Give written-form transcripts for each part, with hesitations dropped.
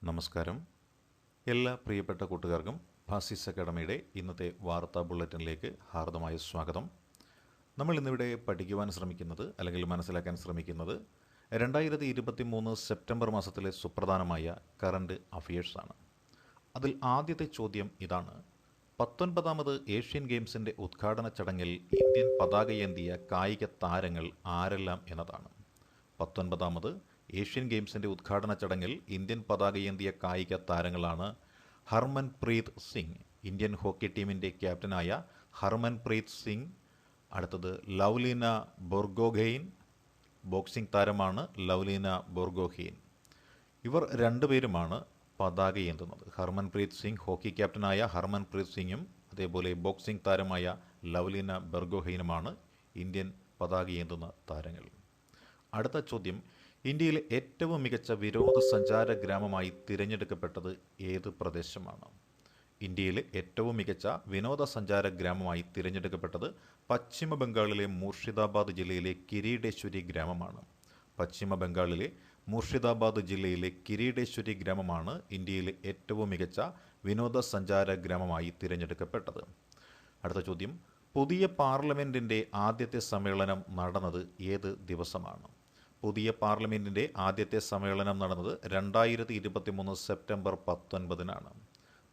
നമസ്കാരം. എല്ലാ പ്രിയപ്പെട്ട കൂട്ടുകാർക്കും ഭാസിസ് അക്കാഡമിയുടെ ഇന്നത്തെ വാർത്താ ബുള്ളറ്റിനിലേക്ക് ഹാർദമായ സ്വാഗതം. നമ്മൾ ഇന്നിവിടെ പഠിക്കുവാൻ ശ്രമിക്കുന്നത് അല്ലെങ്കിൽ മനസ്സിലാക്കാൻ ശ്രമിക്കുന്നത് 2023 സെപ്റ്റംബർ മാസത്തിലെ സുപ്രധാനമായ കറണ്ട് അഫയേഴ്സാണ്. അതിൽ ആദ്യത്തെ ചോദ്യം ഇതാണ്: 19ാമത് ഏഷ്യൻ ഗെയിംസിൻ്റെ ഉദ്ഘാടന ചടങ്ങിൽ ഇന്ത്യൻ പതാകയേന്തിയ കായിക താരങ്ങൾ ആരെല്ലാം എന്നതാണ്. 19ാമത് ഏഷ്യൻ ഗെയിംസിൻ്റെ ഉദ്ഘാടന ചടങ്ങിൽ ഇന്ത്യൻ പതാകയേന്തിയ കായിക താരങ്ങളാണ് ഹർമൻപ്രീത് സിംഗ്, ഇന്ത്യൻ ഹോക്കി ടീമിൻ്റെ ക്യാപ്റ്റനായ ഹർമൻപ്രീത് സിംഗ്. അടുത്തത് ലവ്ലിന ബോർഗോഹെയ്ൻ, ബോക്സിംഗ് താരമാണ് ലവ്ലിന ബോർഗോഹെയ്ൻ. ഇവർ രണ്ടുപേരുമാണ് പതാകയേന്തുന്നത്. ഹർമൻപ്രീത് സിംഗ് ഹോക്കി ക്യാപ്റ്റനായ ഹർമൻപ്രീത് സിംഗും അതേപോലെ ബോക്സിംഗ് താരമായ ലവ്ലിന ബോർഗോഹെയ്നുമാണ് ഇന്ത്യൻ പതാകയേന്തുന്ന താരങ്ങൾ. അടുത്ത ചോദ്യം: ഇന്ത്യയിലെ ഏറ്റവും മികച്ച വിനോദസഞ്ചാര ഗ്രാമമായി തിരഞ്ഞെടുക്കപ്പെട്ടത് ഏത് പ്രദേശമാണ്? ഇന്ത്യയിലെ ഏറ്റവും മികച്ച വിനോദസഞ്ചാര ഗ്രാമമായി തിരഞ്ഞെടുക്കപ്പെട്ടത് പശ്ചിമ ബംഗാളിലെ മുർഷിദാബാദ് ജില്ലയിലെ കിരീടേശ്വരി ഗ്രാമമാണ്. പശ്ചിമ ബംഗാളിലെ മുർഷിദാബാദ് ജില്ലയിലെ കിരീടേശ്വരി ഗ്രാമമാണ് ഇന്ത്യയിലെ ഏറ്റവും മികച്ച വിനോദസഞ്ചാര ഗ്രാമമായി തിരഞ്ഞെടുക്കപ്പെട്ടത്. അടുത്ത ചോദ്യം: പുതിയ പാർലമെൻറ്റിൻ്റെ ആദ്യത്തെ സമ്മേളനം നടന്നത് ഏത് ദിവസമാണ്? പുതിയ പാർലമെൻറ്റിൻ്റെ ആദ്യത്തെ സമ്മേളനം നടന്നത് 2023 സെപ്റ്റംബർ 19-നാണ്.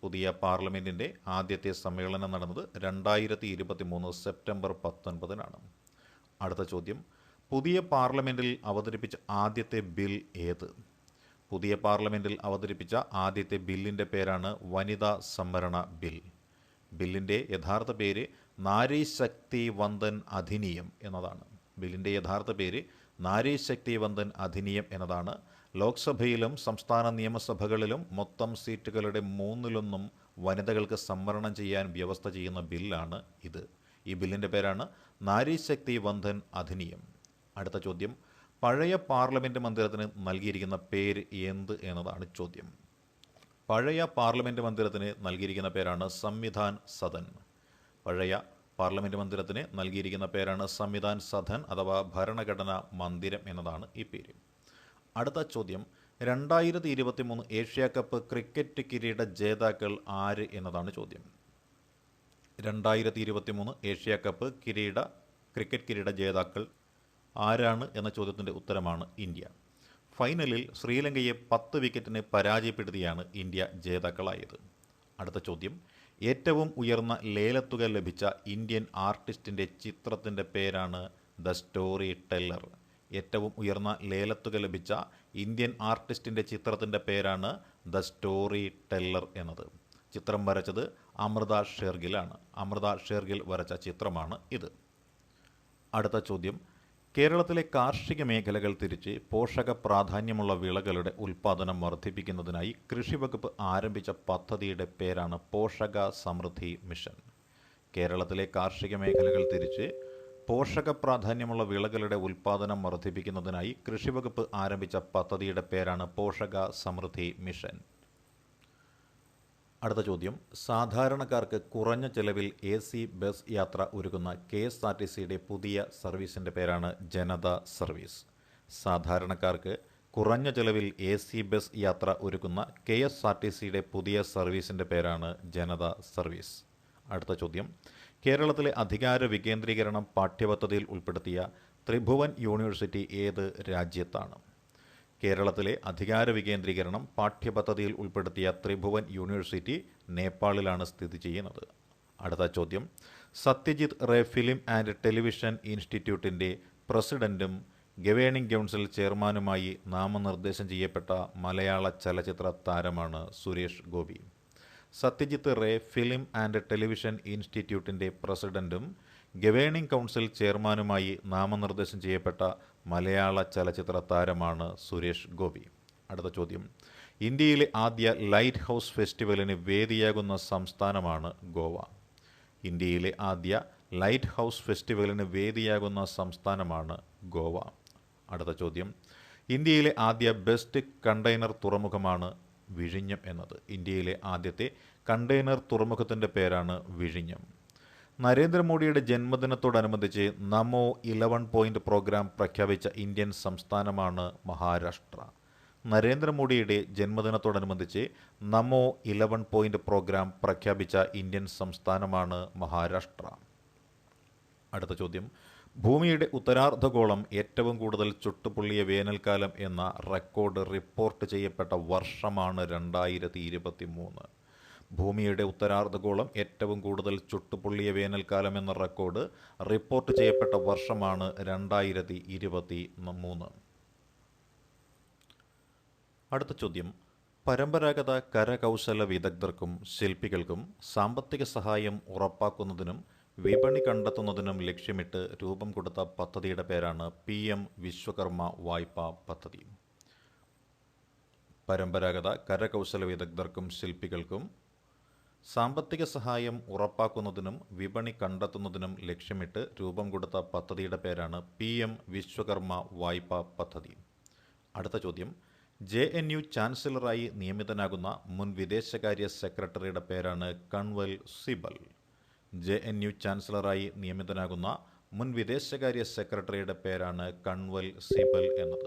പുതിയ പാർലമെൻറ്റിൻ്റെ ആദ്യത്തെ സമ്മേളനം നടന്നത് 2023 സെപ്റ്റംബർ 19-നാണ്. അടുത്ത ചോദ്യം: പുതിയ പാർലമെൻറ്റിൽ അവതരിപ്പിച്ച ആദ്യത്തെ ബിൽ ഏത്? പുതിയ പാർലമെൻറ്റിൽ അവതരിപ്പിച്ച ആദ്യത്തെ ബില്ലിൻ്റെ പേരാണ് വനിതാ സംവരണ ബിൽ. ബില്ലിൻ്റെ യഥാർത്ഥ പേര് നാരി ശക്തി വന്ദൻ അധിനിയം എന്നതാണ്. ബില്ലിൻ്റെ യഥാർത്ഥ പേര് നാരി ശക്തി വന്ദൻ അധിനിയം എന്നതാണ്. ലോക്സഭയിലും സംസ്ഥാന നിയമസഭകളിലും മൊത്തം സീറ്റുകളുടെ 1/3 വനിതകൾക്ക് സംവരണം ചെയ്യാൻ വ്യവസ്ഥ ചെയ്യുന്ന ബില്ലാണ് ഇത്. ഈ ബില്ലിൻ്റെ പേരാണ് നാരി ശക്തി വന്ദൻ അധിനിയം. അടുത്ത ചോദ്യം: പഴയ പാർലമെൻറ്റ് മന്ദിരത്തിന് നൽകിയിരിക്കുന്ന പേര് എന്ത് എന്നതാണ് ചോദ്യം. പഴയ പാർലമെൻറ്റ് മന്ദിരത്തിന് നൽകിയിരിക്കുന്ന പേരാണ് സംവിധാൻ സദൻ. പഴയ പാർലമെൻറ്റ് മന്ദിരത്തിന് നൽകിയിരിക്കുന്ന പേരാണ് സംവിധാൻ സദൻ അഥവാ ഭരണഘടനാ മന്ദിരം എന്നതാണ് ഈ പേര്. അടുത്ത ചോദ്യം: 2023 ഏഷ്യ കപ്പ് ക്രിക്കറ്റ് കിരീട ജേതാക്കൾ ആര് എന്നതാണ് ചോദ്യം. 2023 ഏഷ്യ കപ്പ് ക്രിക്കറ്റ് കിരീട ജേതാക്കൾ ആരാണ് എന്ന ചോദ്യത്തിൻ്റെ ഉത്തരമാണ് ഇന്ത്യ. ഫൈനലിൽ ശ്രീലങ്കയെ 10 വിക്കറ്റിന് പരാജയപ്പെടുത്തിയാണ് ഇന്ത്യ ജേതാക്കളായത്. അടുത്ത ചോദ്യം: ഏറ്റവും ഉയർന്ന ലേലത്തുക ലഭിച്ച ഇന്ത്യൻ ആർട്ടിസ്റ്റിൻ്റെ ചിത്രത്തിൻ്റെ പേരാണ് ദ സ്റ്റോറി ടെല്ലർ. ഏറ്റവും ഉയർന്ന ലേലത്തുക ലഭിച്ച ഇന്ത്യൻ ആർട്ടിസ്റ്റിൻ്റെ ചിത്രത്തിൻ്റെ പേരാണ് ദ സ്റ്റോറി ടെല്ലർ എന്നത്. ചിത്രം വരച്ചത് അമൃത ഷെർഗിലാണ്. അമൃത ഷെർഗിൽ വരച്ച ചിത്രമാണ് ഇത്. അടുത്ത ചോദ്യം: കേരളത്തിലെ കാർഷിക മേഖലകൾ തിരിച്ച് പോഷക പ്രാധാന്യമുള്ള വിളകളുടെ ഉൽപ്പാദനം വർദ്ധിപ്പിക്കുന്നതിനായി കൃഷിവകുപ്പ് ആരംഭിച്ച പദ്ധതിയുടെ പേരാണ് പോഷക സമൃദ്ധി മിഷൻ. കേരളത്തിലെ കാർഷിക മേഖലകൾ തിരിച്ച് പോഷക പ്രാധാന്യമുള്ള വിളകളുടെ ഉൽപ്പാദനം വർദ്ധിപ്പിക്കുന്നതിനായി കൃഷിവകുപ്പ് ആരംഭിച്ച പദ്ധതിയുടെ പേരാണ് പോഷക സമൃദ്ധി മിഷൻ. അടുത്ത ചോദ്യം: സാധാരണക്കാർക്ക് കുറഞ്ഞ ചെലവിൽ AC ബസ് യാത്ര ഒരുക്കുന്ന KSRTCയുടെ പുതിയ സർവീസിൻ്റെ പേരാണ് ജനത സർവീസ്. സാധാരണക്കാർക്ക് കുറഞ്ഞ ചെലവിൽ AC ബസ് യാത്ര ഒരുക്കുന്ന KSRTCയുടെ പുതിയ സർവീസിൻ്റെ പേരാണ് ജനത സർവീസ്. അടുത്ത ചോദ്യം: കേരളത്തിലെ അധികാര വികേന്ദ്രീകരണം പാഠ്യപദ്ധതിയിൽ ഉൾപ്പെടുത്തിയ ത്രിഭുവൻ യൂണിവേഴ്സിറ്റി ഏത് രാജ്യത്താണ്? കേരളത്തിലെ അധികാര വികേന്ദ്രീകരണം പാഠ്യപദ്ധതിയിൽ ഉൾപ്പെടുത്തിയ ത്രിഭുവൻ യൂണിവേഴ്സിറ്റി നേപ്പാളിലാണ് സ്ഥിതി ചെയ്യുന്നത്. അടുത്ത ചോദ്യം: Satyajit Ray film and television ഇൻസ്റ്റിറ്റ്യൂട്ടിൻ്റെ പ്രസിഡന്റും ഗവേണിംഗ് കൗൺസിൽ ചെയർമാനുമായി നാമനിർദ്ദേശം ചെയ്യപ്പെട്ട മലയാള ചലച്ചിത്ര താരമാണ് Suresh Gopi. Satyajit Ray film and television ഇൻസ്റ്റിറ്റ്യൂട്ടിൻ്റെ പ്രസിഡന്റും ഗവേണിംഗ് കൗൺസിൽ ചെയർമാനുമായി നാമനിർദ്ദേശം ചെയ്യപ്പെട്ട മലയാള ചലച്ചിത്ര താരമാണ് സുരേഷ് ഗോപി. അടുത്ത ചോദ്യം: ഇന്ത്യയിലെ ആദ്യ ലൈറ്റ് ഹൗസ് ഫെസ്റ്റിവലിന് വേദിയാകുന്ന സംസ്ഥാനമാണ് ഗോവ. ഇന്ത്യയിലെ ആദ്യ ലൈറ്റ് ഹൗസ് ഫെസ്റ്റിവലിന് വേദിയാകുന്ന സംസ്ഥാനമാണ് ഗോവ. അടുത്ത ചോദ്യം: ഇന്ത്യയിലെ ആദ്യ ബെസ്റ്റ് കണ്ടെയ്നർ തുറമുഖമാണ് വിഴിഞ്ഞം എന്നത്. ഇന്ത്യയിലെ ആദ്യത്തെ കണ്ടെയ്നർ തുറമുഖത്തിൻ്റെ പേരാണ് വിഴിഞ്ഞം. നരേന്ദ്രമോദിയുടെ ജന്മദിനത്തോടനുബന്ധിച്ച് നമോ 11 പോയിൻ്റ് പ്രോഗ്രാം പ്രഖ്യാപിച്ച ഇന്ത്യൻ സംസ്ഥാനമാണ് മഹാരാഷ്ട്ര. നരേന്ദ്രമോദിയുടെ ജന്മദിനത്തോടനുബന്ധിച്ച് നമോ 11 പോയിന്റ് പ്രോഗ്രാം പ്രഖ്യാപിച്ച ഇന്ത്യൻ സംസ്ഥാനമാണ് മഹാരാഷ്ട്ര. അടുത്ത ചോദ്യം, ഭൂമിയുടെ ഉത്തരാർദ്ധഗോളം ഏറ്റവും കൂടുതൽ ചുട്ടുപൊള്ളിയ വേനൽക്കാലം എന്ന റെക്കോർഡ് റിപ്പോർട്ട് ചെയ്യപ്പെട്ട വർഷമാണ് 2023. ഭൂമിയുടെ ഉത്തരാർദ്ധഗോളം ഏറ്റവും കൂടുതൽ ചുട്ടുപൊള്ളിയ വേനൽക്കാലം എന്ന റെക്കോർഡ് റിപ്പോർട്ട് ചെയ്യപ്പെട്ട വർഷമാണ് 2023. അടുത്ത ചോദ്യം, പരമ്പരാഗത കരകൗശല വിദഗ്ധർക്കും ശില്പികൾക്കും സാമ്പത്തിക സഹായം ഉറപ്പാക്കുന്നതിനും വിപണി കണ്ടെത്തുന്നതിനും ലക്ഷ്യമിട്ട് രൂപം കൊടുത്ത പദ്ധതിയുടെ പേരാണ് PM വിശ്വകർമ്മ വായ്പാ പദ്ധതി. പരമ്പരാഗത കരകൗശല വിദഗ്ധർക്കും ശില്പികൾക്കും സാമ്പത്തിക സഹായം ഉറപ്പാക്കുന്നതിനും വിപണി കണ്ടെത്തുന്നതിനും ലക്ഷ്യമിട്ട് രൂപം കൊടുത്ത പദ്ധതിയുടെ പേരാണ് PM വിശ്വകർമ്മ വായ്പാ പദ്ധതി. അടുത്ത ചോദ്യം, JNU ചാൻസലറായി നിയമിതനാകുന്ന മുൻ വിദേശകാര്യ സെക്രട്ടറിയുടെ പേരാണ് കൺവൽ സിബൽ. JNU ചാൻസലറായി നിയമിതനാകുന്ന മുൻ വിദേശകാര്യ സെക്രട്ടറിയുടെ പേരാണ് കൺവൽ സിബൽ എന്നത്.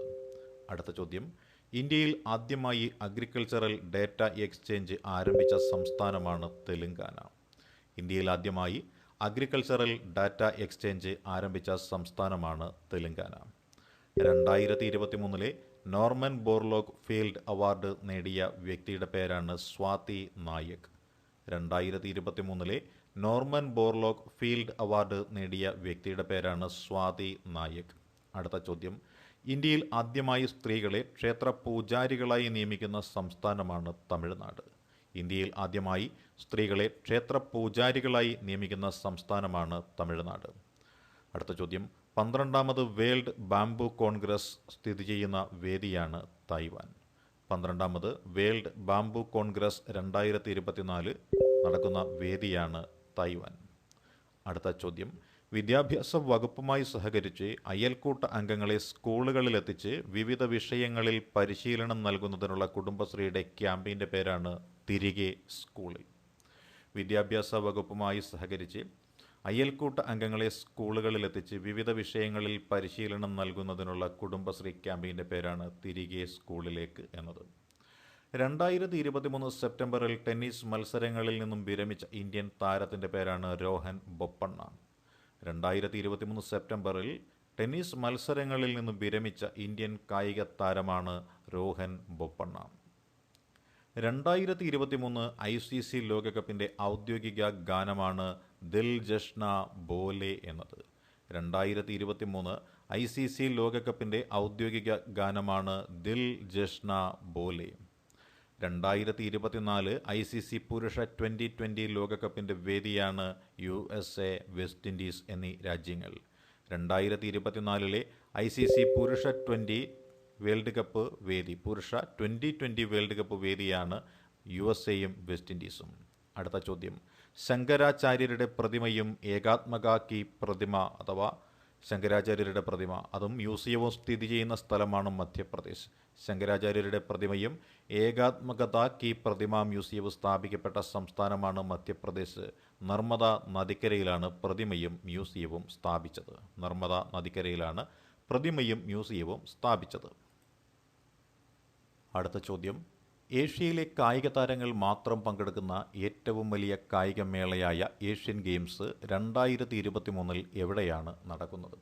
അടുത്ത ചോദ്യം, ഇന്ത്യയിൽ ആദ്യമായി അഗ്രികൾച്ചറൽ ഡേറ്റ എക്സ്ചേഞ്ച് ആരംഭിച്ച സംസ്ഥാനമാണ് തെലങ്കാന. ഇന്ത്യയിൽ ആദ്യമായി അഗ്രികൾച്ചറൽ ഡാറ്റ എക്സ്ചേഞ്ച് ആരംഭിച്ച സംസ്ഥാനമാണ് Telangana. 2023 Norman Borlaug field award നേടിയ വ്യക്തിയുടെ പേരാണ് Swathi Nayak. 2023 Norman Borlaug field award നേടിയ വ്യക്തിയുടെ പേരാണ് സ്വാതി നായക്. അടുത്ത ചോദ്യം, ഇന്ത്യയിൽ ആദ്യമായി സ്ത്രീകളെ ക്ഷേത്ര പൂജാരികളായി നിയമിക്കുന്ന സംസ്ഥാനമാണ് തമിഴ്നാട്. ഇന്ത്യയിൽ ആദ്യമായി സ്ത്രീകളെ ക്ഷേത്ര പൂജാരികളായി നിയമിക്കുന്ന സംസ്ഥാനമാണ് തമിഴ്നാട്. അടുത്ത ചോദ്യം, 12ാമത് വേൾഡ് ബാംബു കോൺഗ്രസ് സ്ഥിതി ചെയ്യുന്ന വേദിയാണ് തായ്വാൻ. 12ാമത് വേൾഡ് ബാംബു കോൺഗ്രസ് 2024 നടക്കുന്ന വേദിയാണ് തായ്വാൻ. അടുത്ത ചോദ്യം, വിദ്യാഭ്യാസ വകുപ്പുമായി സഹകരിച്ച് അയൽക്കൂട്ട അംഗങ്ങളെ സ്കൂളുകളിലെത്തിച്ച് വിവിധ വിഷയങ്ങളിൽ പരിശീലനം നൽകുന്നതിനുള്ള കുടുംബശ്രീയുടെ ക്യാമ്പയിൻ്റെ പേരാണ് തിരികെ സ്കൂളിൽ. വിദ്യാഭ്യാസ വകുപ്പുമായി സഹകരിച്ച് അയൽക്കൂട്ട അംഗങ്ങളെ സ്കൂളുകളിലെത്തിച്ച് വിവിധ വിഷയങ്ങളിൽ പരിശീലനം നൽകുന്നതിനുള്ള കുടുംബശ്രീ ക്യാമ്പയിൻ്റെ പേരാണ് തിരികെ സ്കൂളിലേക്ക് എന്നത്. 2023 സെപ്റ്റംബറിൽ ടെന്നീസ് മത്സരങ്ങളിൽ നിന്നും വിരമിച്ച ഇന്ത്യൻ താരത്തിൻ്റെ പേരാണ് രോഹൻ ബൊപ്പണ്ണ. 2023 സെപ്റ്റംബറിൽ ടെന്നീസ് മത്സരങ്ങളിൽ നിന്നും വിരമിച്ച ഇന്ത്യൻ കായിക താരമാണ് രോഹൻ ബൊപ്പണ്ണ. 2023 ICC ലോകകപ്പിൻ്റെ ഔദ്യോഗിക ഗാനമാണ് ദിൽ ജഷ്ന ബോലെ എന്നത്. 2023 ICC ലോകകപ്പിൻ്റെ ഔദ്യോഗിക ഗാനമാണ് ദിൽ ജഷ്ന ബോലെ. 2024 ICC പുരുഷ 2020 ലോകകപ്പിൻ്റെ വേദിയാണ് USA, വെസ്റ്റ് ഇൻഡീസ് എന്നീ രാജ്യങ്ങൾ. 2024 ICC പുരുഷ 20 വേൾഡ് കപ്പ് വേദി പുരുഷ 2020 വേൾഡ് കപ്പ് വേദിയാണ് USA-യും വെസ്റ്റ് ഇൻഡീസും. അടുത്ത ചോദ്യം, ശങ്കരാചാര്യരുടെ പ്രതിമയും ഏകാത്മകാക്കി പ്രതിമ അഥവാ ശങ്കരാചാര്യരുടെ പ്രതിമ അതും മ്യൂസിയവും സ്ഥിതി ചെയ്യുന്ന സ്ഥലമാണ് മധ്യപ്രദേശ്. ശങ്കരാചാര്യരുടെ പ്രതിമയും ഏകാത്മകത കി പ്രതിമ മ്യൂസിയവും സ്ഥാപിക്കപ്പെട്ട സംസ്ഥാനമാണ് മധ്യപ്രദേശ്. നർമ്മദ നദിക്കരയിലാണ് പ്രതിമയും മ്യൂസിയവും സ്ഥാപിച്ചത്. നർമ്മദ നദിക്കരയിലാണ് പ്രതിമയും മ്യൂസിയവും സ്ഥാപിച്ചത്. അടുത്ത ചോദ്യം, ഏഷ്യയിലെ കായിക താരങ്ങൾ മാത്രം പങ്കെടുക്കുന്ന ഏറ്റവും വലിയ കായിക മേളയായ ഏഷ്യൻ ഗെയിംസ് 2023 എവിടെയാണ് നടക്കുന്നത്?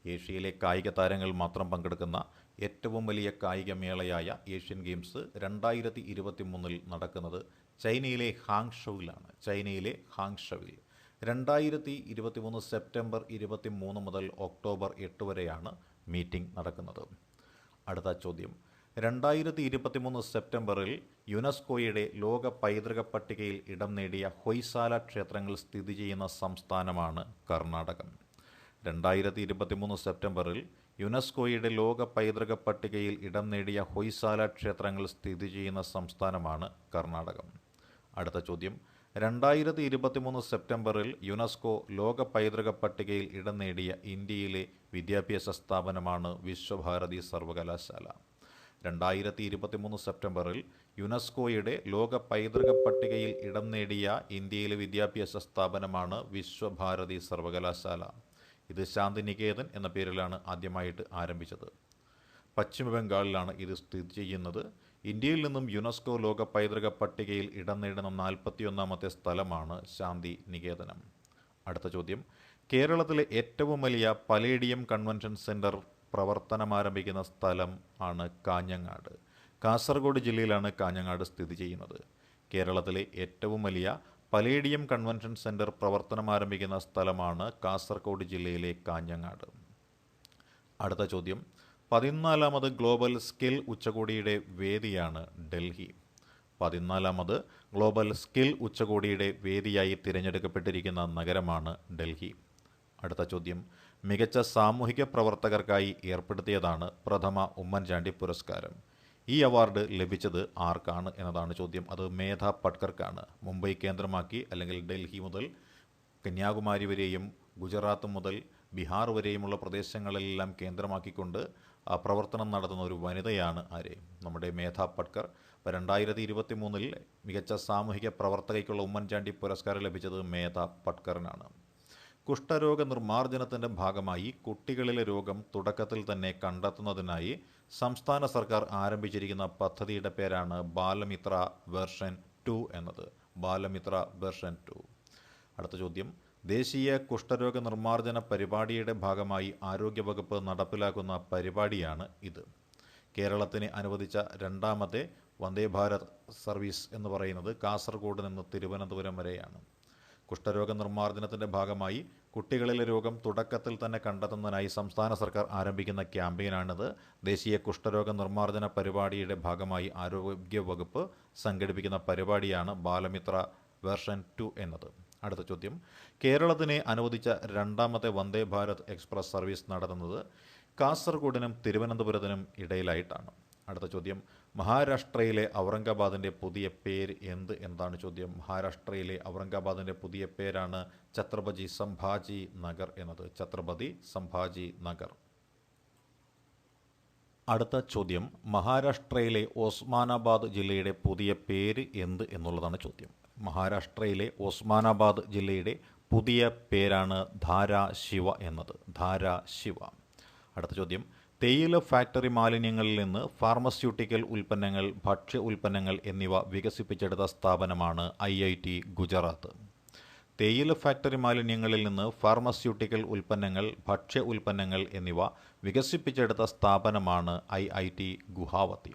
ഏഷ്യയിലെ കായിക താരങ്ങൾ മാത്രം പങ്കെടുക്കുന്ന ഏറ്റവും വലിയ കായിക മേളയായ ഏഷ്യൻ ഗെയിംസ് 2023 നടക്കുന്നത് ചൈനയിലെ ഹാങ്ഷൗവിലാണ്. ചൈനയിലെ ഹാങ്ഷൗവിൽ 2023 സെപ്റ്റംബർ 23 മുതൽ ഒക്ടോബർ 8 വരെയാണ് മീറ്റിംഗ് നടക്കുന്നത്. അടുത്ത ചോദ്യം, 2023 സെപ്റ്റംബറിൽ യുനെസ്കോയുടെ ലോക പൈതൃക പട്ടികയിൽ ഇടം നേടിയ ഹൊയ്സാല ക്ഷേത്രങ്ങൾ സ്ഥിതി ചെയ്യുന്ന സംസ്ഥാനമാണ് കർണാടകം. 2023 സെപ്റ്റംബറിൽ യുനെസ്കോയുടെ ലോക പൈതൃക പട്ടികയിൽ ഇടം നേടിയ ഹൊയ്സാല ക്ഷേത്രങ്ങൾ സ്ഥിതി ചെയ്യുന്ന സംസ്ഥാനമാണ് കർണാടകം. അടുത്ത ചോദ്യം, 2023 സെപ്റ്റംബറിൽ യുനെസ്കോ ലോക പൈതൃക പട്ടികയിൽ ഇടം നേടിയ ഇന്ത്യയിലെ വിദ്യാഭ്യാസ സ്ഥാപനമാണ് വിശ്വഭാരതി സർവകലാശാല. 2023 സെപ്റ്റംബറിൽ യുനെസ്കോയുടെ ലോക പൈതൃക പട്ടികയിൽ ഇടം നേടിയ ഇന്ത്യയിലെ വിദ്യാഭ്യാസ സ്ഥാപനമാണ് വിശ്വഭാരതി സർവകലാശാല. ഇത് ശാന്തിനികേതൻ എന്ന പേരിലാണ് ആദ്യമായിട്ട് ആരംഭിച്ചത്. പശ്ചിമ ബംഗാളിലാണ് ഇത് സ്ഥിതി ചെയ്യുന്നത്. ഇന്ത്യയിൽ നിന്നും യുനെസ്കോ ലോക പൈതൃക പട്ടികയിൽ ഇടം നേടുന്ന 41ാമത്തെ സ്ഥലമാണ് ശാന്തി നികേതനം. അടുത്ത ചോദ്യം, കേരളത്തിലെ ഏറ്റവും വലിയ പലേഡിയം കൺവെൻഷൻ സെൻറ്റർ പ്രവർത്തനമാരംഭിക്കുന്ന സ്ഥലം ആണ് കാഞ്ഞങ്ങാട്. കാസർഗോഡ് ജില്ലയിലാണ് കാഞ്ഞങ്ങാട് സ്ഥിതി ചെയ്യുന്നത്. കേരളത്തിലെ ഏറ്റവും വലിയ പലേഡിയം കൺവെൻഷൻ സെൻറ്റർ പ്രവർത്തനമാരംഭിക്കുന്ന സ്ഥലമാണ് കാസർഗോഡ് ജില്ലയിലെ കാഞ്ഞങ്ങാട്. അടുത്ത ചോദ്യം, 14ാമത് ഗ്ലോബൽ സ്കിൽ ഉച്ചകോടിയുടെ വേദിയാണ് ഡൽഹി. 14ാമത് ഗ്ലോബൽ സ്കിൽ ഉച്ചകോടിയുടെ വേദിയായി തിരഞ്ഞെടുക്കപ്പെട്ടിരിക്കുന്ന നഗരമാണ് ഡൽഹി. അടുത്ത ചോദ്യം, മികച്ച സാമൂഹിക പ്രവർത്തകർക്കായി ഏർപ്പെടുത്തിയതാണ് പ്രഥമ ഉമ്മൻചാണ്ടി പുരസ്കാരം. ഈ അവാർഡ് ലഭിച്ചത് ആർക്കാണ് എന്നതാണ് ചോദ്യം. അത് മേധ പട്കർക്കാണ്. മുംബൈ കേന്ദ്രമാക്കി അല്ലെങ്കിൽ ഡൽഹി മുതൽ കന്യാകുമാരി വരെയും ഗുജറാത്ത് മുതൽ ബീഹാർ വരെയുമുള്ള പ്രദേശങ്ങളെല്ലാം കേന്ദ്രമാക്കിക്കൊണ്ട് പ്രവർത്തനം നടത്തുന്ന ഒരു വനിതയാണ് ആര്? നമ്മുടെ മേധ പട്കർ. 2023 മികച്ച സാമൂഹിക പ്രവർത്തകയ്ക്കുള്ള ഉമ്മൻചാണ്ടി പുരസ്കാരം ലഭിച്ചത് മേധ പട്കറിനാണ്. കുഷ്ഠരോഗ നിർമ്മാർജ്ജനത്തിൻ്റെ ഭാഗമായി കുട്ടികളിലെ രോഗം തുടക്കത്തിൽ തന്നെ കണ്ടെത്തുന്നതിനായി സംസ്ഥാന സർക്കാർ ആരംഭിച്ചിരിക്കുന്ന പദ്ധതിയുടെ പേരാണ് ബാലമിത്ര വേർഷൻ 2 എന്നത്. ബാലമിത്ര വേർഷൻ 2. അടുത്ത ചോദ്യം, ദേശീയ കുഷ്ഠരോഗ നിർമ്മാർജ്ജന പരിപാടിയുടെ ഭാഗമായി ആരോഗ്യവകുപ്പ് നടപ്പിലാക്കുന്ന പരിപാടിയാണ് ഇത്. കേരളത്തിന് അനുവദിച്ച 2ാമത്തെ വന്ദേ ഭാരത് സർവീസ് എന്ന് പറയുന്നത് കാസർഗോഡ് നിന്ന് തിരുവനന്തപുരം വരെയാണ്. കുഷ്ഠരോഗ നിർമ്മാർജ്ജനത്തിൻ്റെ ഭാഗമായി കുട്ടികളിലെ രോഗം തുടക്കത്തിൽ തന്നെ കണ്ടെത്തുന്നതിനായി സംസ്ഥാന സർക്കാർ ആരംഭിക്കുന്ന ക്യാമ്പയിനാണിത്. ദേശീയ കുഷ്ഠരോഗ നിർമ്മാർജ്ജന പരിപാടിയുടെ ഭാഗമായി ആരോഗ്യവകുപ്പ് സംഘടിപ്പിക്കുന്ന പരിപാടിയാണ് ബാലമിത്ര വേർഷൻ 2 എന്നത്. അടുത്ത ചോദ്യം, കേരളത്തിന് അനുവദിച്ച 2ാമത്തെ വന്ദേ ഭാരത് എക്സ്പ്രസ് സർവീസ് നടത്തുന്നത് കാസർഗോഡിനും തിരുവനന്തപുരത്തിനും ഇടയിലായിട്ടാണ്. അടുത്ത ചോദ്യം, മഹാരാഷ്ട്രയിലെ ഔറംഗാബാദിൻ്റെ പുതിയ പേര് എന്ത് എന്നതാണ് ചോദ്യം. മഹാരാഷ്ട്രയിലെ ഔറംഗാബാദിൻ്റെ പുതിയ പേരാണ് ഛത്രപതി സംഭാജി നഗർ എന്നത്. ഛത്രപതി സംഭാജി നഗർ. അടുത്ത ചോദ്യം, മഹാരാഷ്ട്രയിലെ ഓസ്മാനാബാദ് ജില്ലയുടെ പുതിയ പേര് എന്ത് എന്നുള്ളതാണ് ചോദ്യം. മഹാരാഷ്ട്രയിലെ ഓസ്മാനാബാദ് ജില്ലയുടെ പുതിയ പേരാണ് ധാരാ ശിവ എന്നത്. ധാരാ ശിവ. അടുത്ത ചോദ്യം, തേയില ഫാക്ടറി മാലിന്യങ്ങളിൽ നിന്ന് ഫാർമസ്യൂട്ടിക്കൽ ഉൽപ്പന്നങ്ങൾ, ഭക്ഷ്യ ഉൽപ്പന്നങ്ങൾ എന്നിവ വികസിപ്പിച്ചെടുത്ത സ്ഥാപനമാണ് IIT ഗുജറാത്ത്. തേയില ഫാക്ടറി മാലിന്യങ്ങളിൽ നിന്ന് ഫാർമസ്യൂട്ടിക്കൽ ഉൽപ്പന്നങ്ങൾ, ഭക്ഷ്യ ഉൽപ്പന്നങ്ങൾ എന്നിവ വികസിപ്പിച്ചെടുത്ത സ്ഥാപനമാണ് IIT ഗുവാഹത്തി.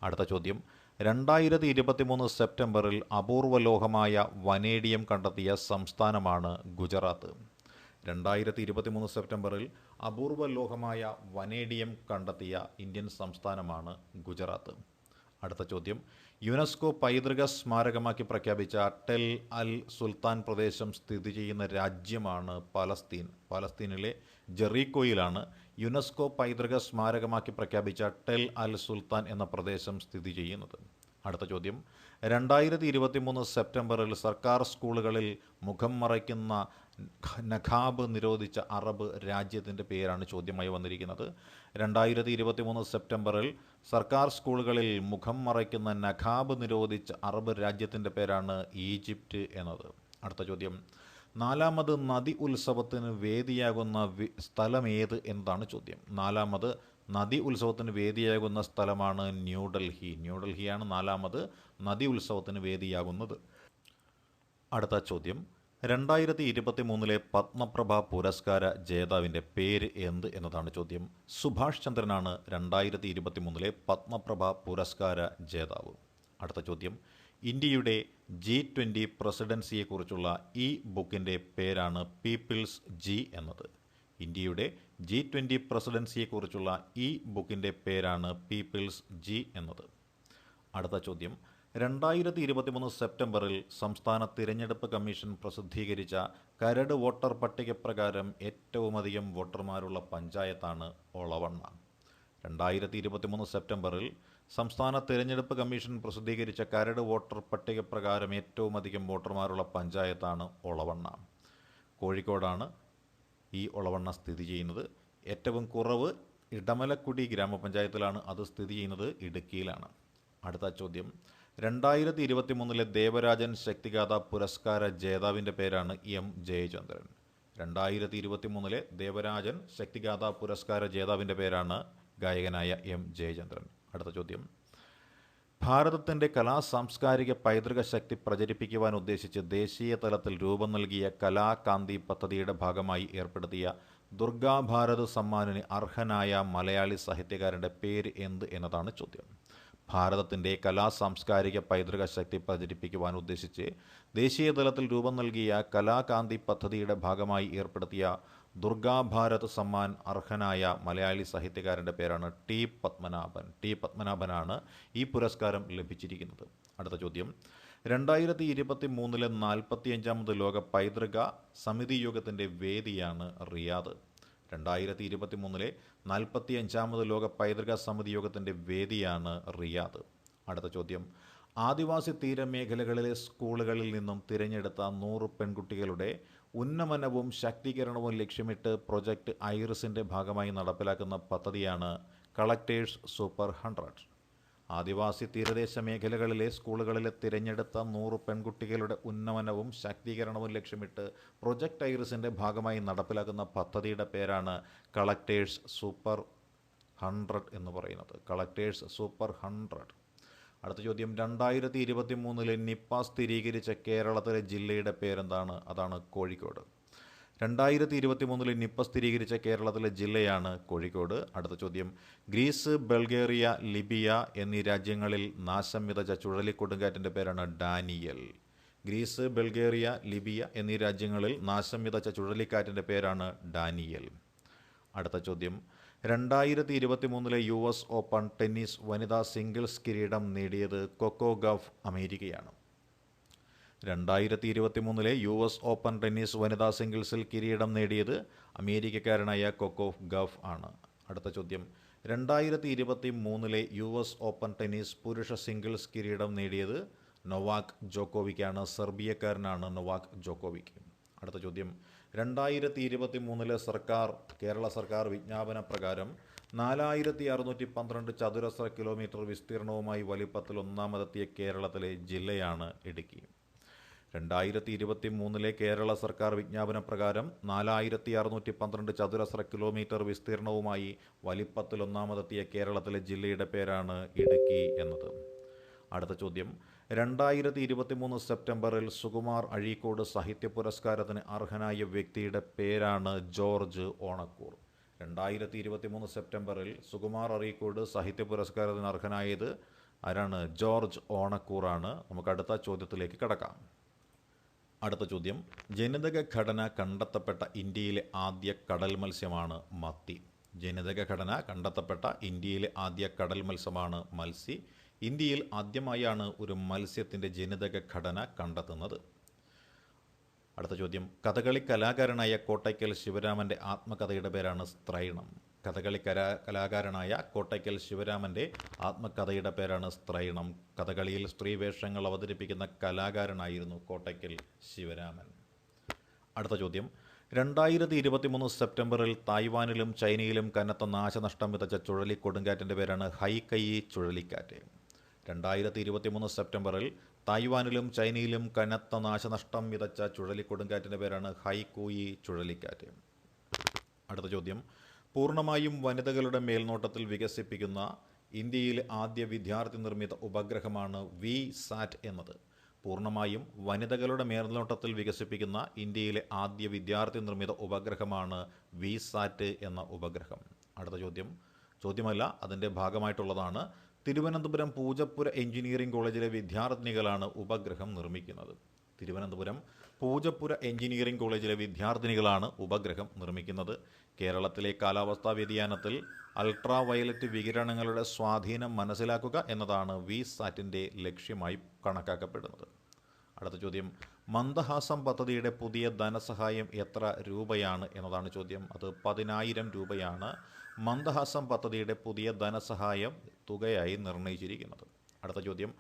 അടുത്ത ചോദ്യം, 2023 സെപ്റ്റംബറിൽ അപൂർവ ലോഹമായ വനേഡിയം കണ്ടെത്തിയ സംസ്ഥാനമാണ് ഗുജറാത്ത്. 2023 സെപ്റ്റംബറിൽ അപൂർവ ലോഹമായ വനേഡിയം കണ്ടെത്തിയ ഇന്ത്യൻ സംസ്ഥാനമാണ് ഗുജറാത്ത്. അടുത്ത ചോദ്യം, യുനെസ്കോ പൈതൃക സ്മാരകമാക്കി പ്രഖ്യാപിച്ച ടെൽ അൽ സുൽത്താൻ പ്രദേശം സ്ഥിതി ചെയ്യുന്ന രാജ്യമാണ് പലസ്തീൻ. പലസ്തീനിലെ ജെറീക്കോയിലാണ് യുനെസ്കോ പൈതൃക സ്മാരകമാക്കി പ്രഖ്യാപിച്ച ടെൽ അൽ സുൽത്താൻ എന്ന പ്രദേശം സ്ഥിതി ചെയ്യുന്നത്. അടുത്ത ചോദ്യം, 2023 സെപ്റ്റംബറിൽ സർക്കാർ സ്കൂളുകളിൽ മുഖം മറയ്ക്കുന്ന നഖാബ് നിരോധിച്ച അറബ് രാജ്യത്തിൻ്റെ പേരാണ് ചോദ്യമായി വന്നിരിക്കുന്നത്. 2023 സെപ്റ്റംബറിൽ സർക്കാർ സ്കൂളുകളിൽ മുഖം മറയ്ക്കുന്ന നഖാബ് നിരോധിച്ച അറബ് രാജ്യത്തിൻ്റെ പേരാണ് ഈജിപ്റ്റ് എന്നത്. അടുത്ത ചോദ്യം, 4ാമത് നദി ഉത്സവത്തിന് വേദിയാകുന്ന സ്ഥലം ഏത് എന്നതാണ് ചോദ്യം. 4ാമത് നദി ഉത്സവത്തിന് വേദിയാകുന്ന സ്ഥലമാണ് ന്യൂഡൽഹി. ന്യൂഡൽഹിയാണ് 4ാമത് നദി ഉത്സവത്തിന് വേദിയാകുന്നത്. അടുത്ത ചോദ്യം, 2023 പത്മപ്രഭ പുരസ്കാര ജേതാവിൻ്റെ പേര് എന്ത് എന്നതാണ് ചോദ്യം. സുഭാഷ് ചന്ദ്രനാണ് 2023 പത്മപ്രഭ പുരസ്കാര ജേതാവ്. അടുത്ത ചോദ്യം, ഇന്ത്യയുടെ G20 പ്രസിഡൻസിയെക്കുറിച്ചുള്ള ഈ ബുക്കിൻ്റെ പേരാണ് പീപ്പിൾസ് G എന്നത്. ഇന്ത്യയുടെ G20 പ്രസിഡൻസിയെക്കുറിച്ചുള്ള ഈ ബുക്കിൻ്റെ പേരാണ് പീപ്പിൾസ് G എന്നത്. അടുത്ത ചോദ്യം, 2023 സെപ്റ്റംബറിൽ സംസ്ഥാന തിരഞ്ഞെടുപ്പ് കമ്മീഷൻ പ്രസിദ്ധീകരിച്ച കരട് വോട്ടർ പട്ടിക പ്രകാരം ഏറ്റവുമധികം വോട്ടർമാരുള്ള പഞ്ചായത്താണ് ഒളവണ്ണ. 2023 സെപ്റ്റംബറിൽ സംസ്ഥാന തിരഞ്ഞെടുപ്പ് കമ്മീഷൻ പ്രസിദ്ധീകരിച്ച കരട് വോട്ടർ പട്ടിക പ്രകാരം ഏറ്റവുമധികം വോട്ടർമാരുള്ള പഞ്ചായത്താണ് ഒളവണ്ണ. കോഴിക്കോടാണ് ഈ ഒളവണ്ണ സ്ഥിതി ചെയ്യുന്നത്. ഏറ്റവും കുറവ് ഇടമലക്കുടി ഗ്രാമപഞ്ചായത്തിലാണ്. അത് സ്ഥിതി ചെയ്യുന്നത് ഇടുക്കിയിലാണ്. അടുത്ത ചോദ്യം, 2023 ദേവരാജൻ ശക്തിഗാഥ പുരസ്കാര ജേതാവിൻ്റെ പേരാണ് M ജയചന്ദ്രൻ. 2023 ദേവരാജൻ ശക്തിഗാഥ പുരസ്കാര ജേതാവിൻ്റെ പേരാണ് ഗായകനായ എം ജയചന്ദ്രൻ. അടുത്ത ചോദ്യം, ഭാരതത്തിൻ്റെ സാംസ്കാരിക പൈതൃക ശക്തി പ്രചരിപ്പിക്കുവാൻ ഉദ്ദേശിച്ച് ദേശീയ തലത്തിൽ രൂപം നൽകിയ കലാകാന്തി പദ്ധതിയുടെ ഭാഗമായി ഏർപ്പെടുത്തിയ ദുർഗാഭാരത് സമ്മാനിന് അർഹനായ മലയാളി സാഹിത്യകാരൻ്റെ പേര് എന്ത് എന്നതാണ് ചോദ്യം. ഭാരതത്തിൻ്റെ സാംസ്കാരിക പൈതൃക ശക്തി പ്രചരിപ്പിക്കുവാൻ ഉദ്ദേശിച്ച് ദേശീയ തലത്തിൽ രൂപം നൽകിയ കലാകാന്തി പദ്ധതിയുടെ ഭാഗമായി ഏർപ്പെടുത്തിയ ദുർഗാഭാരത് സമ്മാൻ അർഹനായ മലയാളി സാഹിത്യകാരൻ്റെ പേരാണ് ടി പത്മനാഭൻ. ടി പത്മനാഭനാണ് ഈ പുരസ്കാരം ലഭിച്ചിരിക്കുന്നത്. അടുത്ത ചോദ്യം, 2023 45ാമത് ലോക പൈതൃക സമിതി യോഗത്തിൻ്റെ വേദിയാണ് റിയാദ്. 2023 45ാമത് ലോക പൈതൃക സമിതി യോഗത്തിൻ്റെ വേദിയാണ് റിയാദ്. അടുത്ത ചോദ്യം, ആദിവാസി തീരമേഖലകളിലെ സ്കൂളുകളിൽ നിന്നും തിരഞ്ഞെടുത്ത 100 പെൺകുട്ടികളുടെ ഉന്നമനവും ശാക്തീകരണവും ലക്ഷ്യമിട്ട് പ്രൊജക്ട് ഐറിസിൻ്റെ ഭാഗമായി നടപ്പിലാക്കുന്ന പദ്ധതിയാണ് കളക്ടേഴ്സ് സൂപ്പർ 100. ആദിവാസി തീരദേശ മേഖലകളിലെ സ്കൂളുകളിലെ തിരഞ്ഞെടുത്ത 100 പെൺകുട്ടികളുടെ ഉന്നമനവും ശാക്തീകരണവും ലക്ഷ്യമിട്ട് പ്രൊജക്ട് ഐറിസിൻ്റെ ഭാഗമായി നടപ്പിലാക്കുന്ന പദ്ധതിയുടെ പേരാണ് കളക്ടേഴ്സ് സൂപ്പർ 100 എന്ന് പറയുന്നത്. Collectors super 100. അടുത്ത ചോദ്യം, 2023 നിപ്പ സ്ഥിരീകരിച്ച കേരളത്തിലെ ജില്ലയുടെ പേരെന്താണ്? അതാണ് കോഴിക്കോട്. 2023 നിപ്പ സ്ഥിരീകരിച്ച കേരളത്തിലെ ജില്ലയാണ് കോഴിക്കോട്. അടുത്ത ചോദ്യം, ഗ്രീസ്, ബൾഗേറിയ, ലിബിയ എന്നീ രാജ്യങ്ങളിൽ നാശം വിതച്ച ചുഴലിക്കൊടുങ്കാറ്റിൻ്റെ പേരാണ് ഡാനിയൽ. ഗ്രീസ്, ബൾഗേറിയ, ലിബിയ എന്നീ രാജ്യങ്ങളിൽ നാശം വിതച്ച ചുഴലിക്കാറ്റിൻ്റെ പേരാണ് ഡാനിയൽ. അടുത്ത ചോദ്യം, 2023 US ഓപ്പൺ ടെന്നീസ് വനിതാ സിംഗിൾസ് കിരീടം നേടിയത് കൊക്കോ ഗഫ് അമേരിക്കയാണ്. 2023 US ഓപ്പൺ ടെന്നീസ് വനിതാ സിംഗിൾസിൽ കിരീടം നേടിയത് അമേരിക്കക്കാരനായ കൊക്കോ ഗഫ് ആണ്. അടുത്ത ചോദ്യം, 2023 US ഓപ്പൺ ടെന്നീസ് പുരുഷ സിംഗിൾസ് കിരീടം നേടിയത് നൊവാക് ജോക്കോവിക്കാണ്. സെർബിയക്കാരനാണ് നൊവാക് ജോക്കോവിക്. അടുത്ത ചോദ്യം, 2023 കേരള സർക്കാർ വിജ്ഞാപന പ്രകാരം 4612 ചതുരശ്ര കിലോമീറ്റർ വിസ്തീർണവുമായി വലിപ്പത്തിൽ ഒന്നാമതെത്തിയ കേരളത്തിലെ ജില്ലയാണ് ഇടുക്കി. 2023 കേരള സർക്കാർ വിജ്ഞാപന പ്രകാരം 4612 ചതുരശ്ര കിലോമീറ്റർ വിസ്തീർണവുമായി വലിപ്പത്തിൽ ഒന്നാമതെത്തിയ കേരളത്തിലെ ജില്ലയുടെ പേരാണ് ഇടുക്കി എന്നത്. അടുത്ത ചോദ്യം, 2023 സെപ്റ്റംബറിൽ സുകുമാർ അഴീക്കോട് സാഹിത്യ പുരസ്കാരത്തിന് അർഹനായ വ്യക്തിയുടെ പേരാണ് ജോർജ് ഓണക്കൂർ. 2023 സെപ്റ്റംബറിൽ സുകുമാർ അഴീക്കോട് സാഹിത്യ പുരസ്കാരത്തിന് അർഹനായത് ആരാണ്? ജോർജ് ഓണക്കൂറാണ്. നമുക്ക് അടുത്ത ചോദ്യത്തിലേക്ക് കടക്കാം. അടുത്ത ചോദ്യം, ജനിതക ഘടന കണ്ടെത്തപ്പെട്ട ഇന്ത്യയിലെ ആദ്യ കടൽ മത്സ്യമാണ് മത്തി. ജനിതക ഘടന കണ്ടെത്തപ്പെട്ട ഇന്ത്യയിലെ ആദ്യ കടൽ മത്സ്യമാണ് മത്സ്യ. ഇന്ത്യയിൽ ആദ്യമായാണ് ഒരു മത്സ്യത്തിൻ്റെ ജനിതക ഘടന കണ്ടെത്തുന്നത്. അടുത്ത ചോദ്യം, കഥകളി കലാകാരനായ കോട്ടയ്ക്കൽ ശിവരാമൻ്റെ ആത്മകഥയുടെ പേരാണ് സ്ത്രൈണം. കഥകളി കലാകാരനായ കോട്ടയ്ക്കൽ ശിവരാമൻ്റെ ആത്മകഥയുടെ പേരാണ് സ്ത്രൈണം. കഥകളിയിൽ സ്ത്രീവേഷങ്ങൾ അവതരിപ്പിക്കുന്ന കലാകാരനായിരുന്നു കോട്ടയ്ക്കൽ ശിവരാമൻ. അടുത്ത ചോദ്യം, 2023 സെപ്റ്റംബറിൽ തായ്വാനിലും ചൈനയിലും കനത്ത നാശനഷ്ടം വിതച്ച ചുഴലിക്കൊടുങ്കാറ്റിൻ്റെ പേരാണ് ഹൈക്കയി ചുഴലിക്കാറ്റ്. 2023 സെപ്റ്റംബറിൽ തായ്വാനിലും ചൈനയിലും കനത്ത നാശനഷ്ടം വിതച്ച ചുഴലിക്കൊടുങ്കാറ്റിൻ്റെ പേരാണ് ഹൈക്കോയി ചുഴലിക്കാറ്റ്. അടുത്ത ചോദ്യം, പൂർണ്ണമായും വനിതകളുടെ മേൽനോട്ടത്തിൽ വികസിപ്പിക്കുന്ന ഇന്ത്യയിലെ ആദ്യ വിദ്യാർത്ഥി നിർമ്മിത ഉപഗ്രഹമാണ് VSAT എന്നത്. പൂർണ്ണമായും വനിതകളുടെ മേൽനോട്ടത്തിൽ വികസിപ്പിക്കുന്ന ഇന്ത്യയിലെ ആദ്യ വിദ്യാർത്ഥി നിർമ്മിത ഉപഗ്രഹമാണ് VSAT എന്ന ഉപഗ്രഹം. അടുത്ത ചോദ്യമല്ല, അതിൻ്റെ ഭാഗമായിട്ടുള്ളതാണ്. തിരുവനന്തപുരം പൂജപ്പുര എഞ്ചിനീയറിംഗ് കോളേജിലെ വിദ്യാർത്ഥിനികളാണ് ഉപഗ്രഹം നിർമ്മിക്കുന്നത്. തിരുവനന്തപുരം പൂജപ്പുര എഞ്ചിനീയറിംഗ് കോളേജിലെ വിദ്യാർത്ഥിനികളാണ് ഉപഗ്രഹം നിർമ്മിക്കുന്നത്. കേരളത്തിലെ കാലാവസ്ഥാ വ്യതിയാനത്തിൽ അൾട്രാ വയലറ്റ് വികിരണങ്ങളുടെ സ്വാധീനം മനസ്സിലാക്കുക എന്നതാണ് VSATൻ്റെ ലക്ഷ്യമായി കണക്കാക്കപ്പെടുന്നത്. അടുത്ത ചോദ്യം, മന്ദഹാസം പദ്ധതിയുടെ പുതിയ ധനസഹായം എത്ര രൂപയാണ് എന്നതാണ് ചോദ്യം. അത് 10,000 രൂപയാണ് മന്ദഹാസം പദ്ധതിയുടെ പുതിയ ധനസഹായം തുകയായി നിർണയിച്ചിരിക്കുന്നത്. അടുത്ത ചോദ്യം,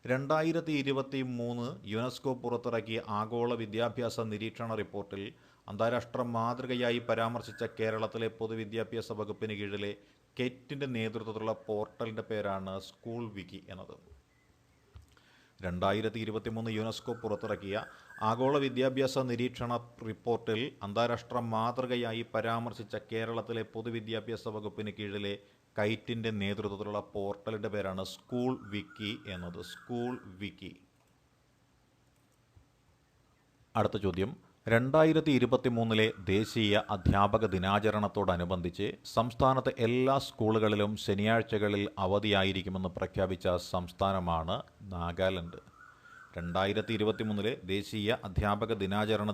2023 യുനെസ്കോ പുറത്തിറക്കിയ ആഗോള വിദ്യാഭ്യാസ നിരീക്ഷണ റിപ്പോർട്ടിൽ അന്താരാഷ്ട്ര മാതൃകയായി പരാമർശിച്ച കേരളത്തിലെ പൊതുവിദ്യാഭ്യാസ വകുപ്പിന് കീഴിലെ കെറ്റിൻ്റെ നേതൃത്വത്തിലുള്ള പോർട്ടലിൻ്റെ പേരാണ് സ്കൂൾ വിക്കി എന്നത്. 2023 യുനെസ്കോ പുറത്തിറക്കിയ ആഗോള വിദ്യാഭ്യാസ നിരീക്ഷണ റിപ്പോർട്ടിൽ അന്താരാഷ്ട്ര മാതൃകയായി പരാമർശിച്ച കേരളത്തിലെ പൊതുവിദ്യാഭ്യാസ വകുപ്പിന് കീഴിലെ കൈറ്റിൻ്റെ നേതൃത്വത്തിലുള്ള പോർട്ടലിൻ്റെ പേരാണ് സ്കൂൾ വിക്കി എന്നത്. സ്കൂൾ വിക്കി. അടുത്ത ചോദ്യം, 2023 ദേശീയ അധ്യാപക ദിനാചരണത്തോടനുബന്ധിച്ച് സംസ്ഥാനത്തെ എല്ലാ സ്കൂളുകളിലും ശനിയാഴ്ചകളിൽ അവധിയായിരിക്കുമെന്ന് പ്രഖ്യാപിച്ച സംസ്ഥാനമാണ് നാഗാലാൻഡ്. 2023 ദേശീയ അധ്യാപക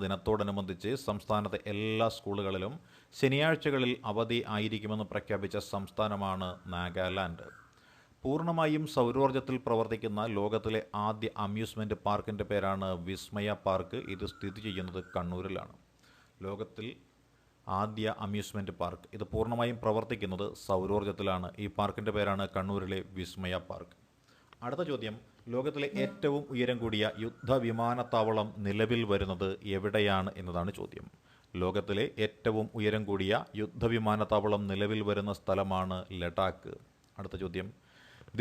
ദിനത്തോടനുബന്ധിച്ച് സംസ്ഥാനത്തെ എല്ലാ സ്കൂളുകളിലും ശനിയാഴ്ചകളിൽ അവധി ആയിരിക്കുമെന്ന് പ്രഖ്യാപിച്ച സംസ്ഥാനമാണ് നാഗാലാൻഡ്. പൂർണ്ണമായും സൗരോർജ്ജത്തിൽ പ്രവർത്തിക്കുന്ന ലോകത്തിലെ ആദ്യ അമ്യൂസ്മെൻറ്റ് പാർക്കിൻ്റെ പേരാണ് വിസ്മയ പാർക്ക്. ഇത് സ്ഥിതി ചെയ്യുന്നത് കണ്ണൂരിലാണ്. ലോകത്തിൽ ആദ്യ അമ്യൂസ്മെൻറ്റ് പാർക്ക്. ഇത് പൂർണ്ണമായും പ്രവർത്തിക്കുന്നത് സൗരോർജ്ജത്തിലാണ്. ഈ പാർക്കിൻ്റെ പേരാണ് കണ്ണൂരിലെ വിസ്മയ പാർക്ക്. അടുത്ത ചോദ്യം, ലോകത്തിലെ ഏറ്റവും ഉയരം കൂടിയ യുദ്ധവിമാനത്താവളം നിലവിൽ വരുന്നത് എവിടെയാണ് എന്നതാണ് ചോദ്യം. ലോകത്തിലെ ഏറ്റവും ഉയരം കൂടിയ യുദ്ധവിമാനത്താവളം നിലവിൽ വരുന്ന സ്ഥലമാണ് ലഡാക്ക്. അടുത്ത ചോദ്യം,